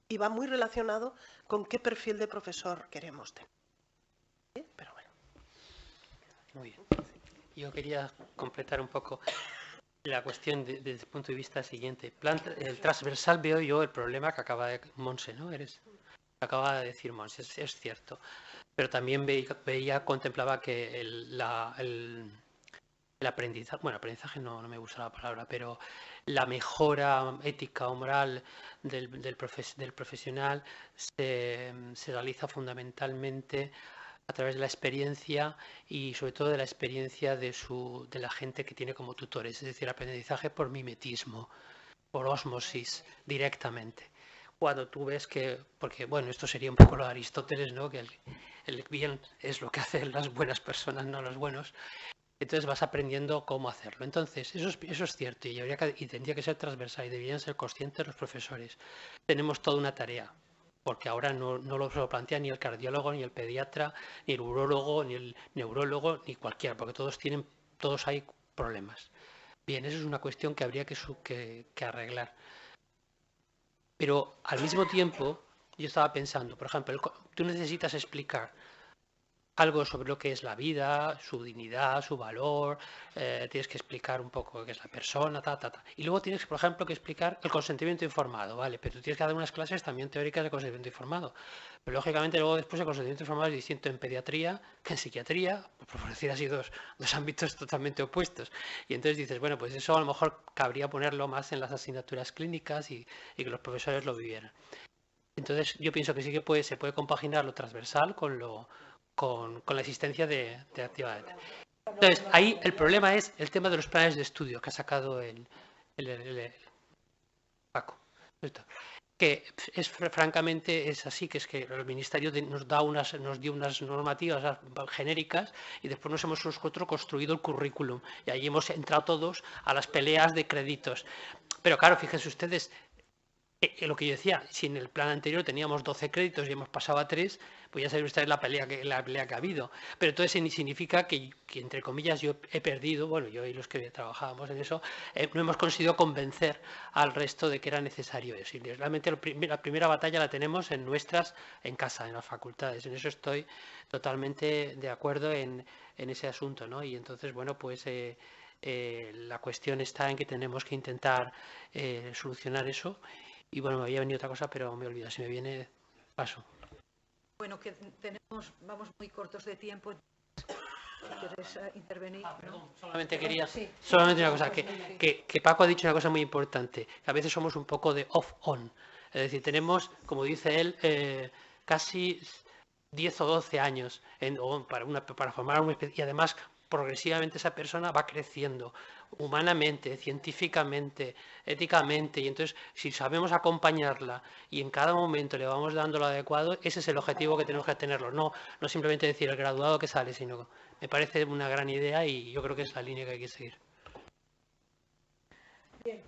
y va muy relacionado con qué perfil de profesor queremos tener. ¿Sí? Pero bueno. Muy bien. Yo quería completar un poco la cuestión desde el punto de vista siguiente. El transversal veo yo el problema que acaba de Monse, ¿no? Acaba de decir Monse, es cierto. Pero también contemplaba que el aprendizaje, bueno, aprendizaje no me gusta la palabra, pero la mejora ética o moral del profesional se realiza fundamentalmente a través de la experiencia y sobre todo de la experiencia de la gente que tiene como tutores, es decir, aprendizaje por mimetismo, por ósmosis, directamente. Cuando tú ves porque bueno, esto sería un poco lo de Aristóteles, ¿no? Que el bien es lo que hacen las buenas personas, no los buenos. Entonces vas aprendiendo cómo hacerlo. Entonces, eso es cierto y tendría que ser transversal y deberían ser conscientes los profesores. Tenemos toda una tarea, porque ahora no lo plantea ni el cardiólogo, ni el pediatra, ni el urólogo, ni el neurólogo, ni cualquiera, porque todos hay problemas. Bien, eso es una cuestión que habría que arreglar. Pero al mismo tiempo, yo estaba pensando, por ejemplo, tú necesitas explicar algo sobre lo que es la vida, su dignidad, su valor, tienes que explicar un poco qué es la persona, Y luego tienes, por ejemplo, que explicar el consentimiento informado, ¿vale? Pero tú tienes que dar unas clases también teóricas de consentimiento informado. Pero lógicamente luego después el consentimiento informado es distinto en pediatría que en psiquiatría, por decir así dos ámbitos totalmente opuestos. Y entonces dices, bueno, pues eso a lo mejor cabría ponerlo más en las asignaturas clínicas y que los profesores lo vivieran. Entonces yo pienso que sí que se puede compaginar lo transversal con la existencia de actividades. Entonces, ahí el problema es el tema de los planes de estudio que ha sacado el Paco. Que francamente es así, que es que el Ministerio nos dio unas normativas genéricas y después nos hemos nosotros construido el currículum y ahí hemos entrado todos a las peleas de créditos. Pero claro, fíjense ustedes, lo que yo decía, si en el plan anterior teníamos 12 créditos y hemos pasado a 3, pues ya saben ustedes la pelea que ha habido. Pero entonces significa que, entre comillas, yo he perdido, bueno, yo y los que trabajábamos en eso, no hemos conseguido convencer al resto de que era necesario eso. Y realmente la primera batalla la tenemos en casa, en las facultades. En eso estoy totalmente de acuerdo en ese asunto, ¿no? Y entonces, bueno, pues la cuestión está en que tenemos que intentar solucionar eso. Y bueno, me había venido otra cosa, pero me olvido. Si me viene, paso. Bueno, que vamos muy cortos de tiempo. ¿Quieres intervenir? Perdón, solamente una cosa, que Paco ha dicho una cosa muy importante, que a veces somos un poco de off-on. Es decir, tenemos, como dice él, casi 10 o 12 años para formar una especie, y además progresivamente esa persona va creciendo humanamente, científicamente, éticamente, y entonces si sabemos acompañarla y en cada momento le vamos dando lo adecuado, ese es el objetivo que tenemos que tenerlo, no simplemente decir el graduado que sale, sino me parece una gran idea y yo creo que es la línea que hay que seguir. Bien,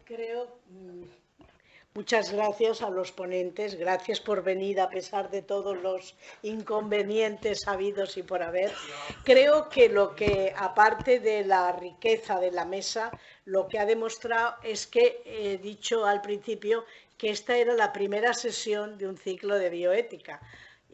muchas gracias a los ponentes, gracias por venir a pesar de todos los inconvenientes habidos y por haber. Creo que lo que, aparte de la riqueza de la mesa, lo que ha demostrado es que he dicho al principio que esta era la primera sesión de un ciclo de bioética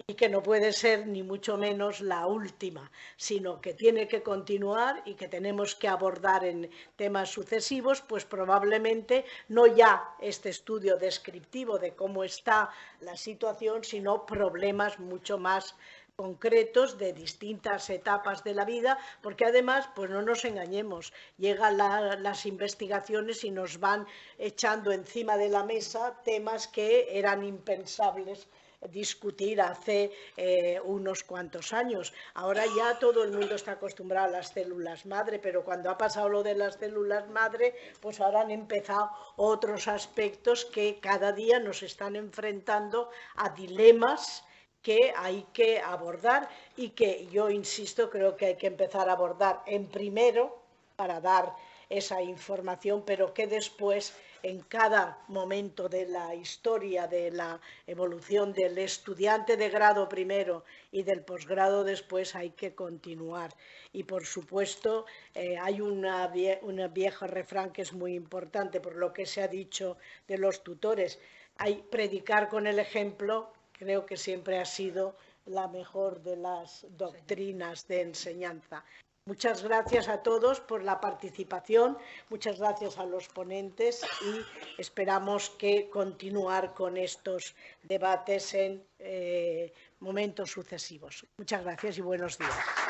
y que no puede ser ni mucho menos la última, sino que tiene que continuar y que tenemos que abordar en temas sucesivos, pues probablemente no ya este estudio descriptivo de cómo está la situación, sino problemas mucho más concretos de distintas etapas de la vida, porque además, pues no nos engañemos, llegan las investigaciones y nos van echando encima de la mesa temas que eran impensables discutir hace unos cuantos años. Ahora ya todo el mundo está acostumbrado a las células madre, pero cuando ha pasado lo de las células madre, pues ahora han empezado otros aspectos que cada día nos están enfrentando a dilemas que hay que abordar y que yo insisto, creo que hay que empezar a abordar en primero para dar esa información, pero que después en cada momento de la historia de la evolución del estudiante de grado primero y del posgrado después hay que continuar. Y por supuesto hay un viejo refrán que es muy importante por lo que se ha dicho de los tutores. Hay predicar con el ejemplo, creo que siempre ha sido la mejor de las doctrinas de enseñanza. Muchas gracias a todos por la participación, muchas gracias a los ponentes y esperamos que continuar con estos debates en momentos sucesivos. Muchas gracias y buenos días.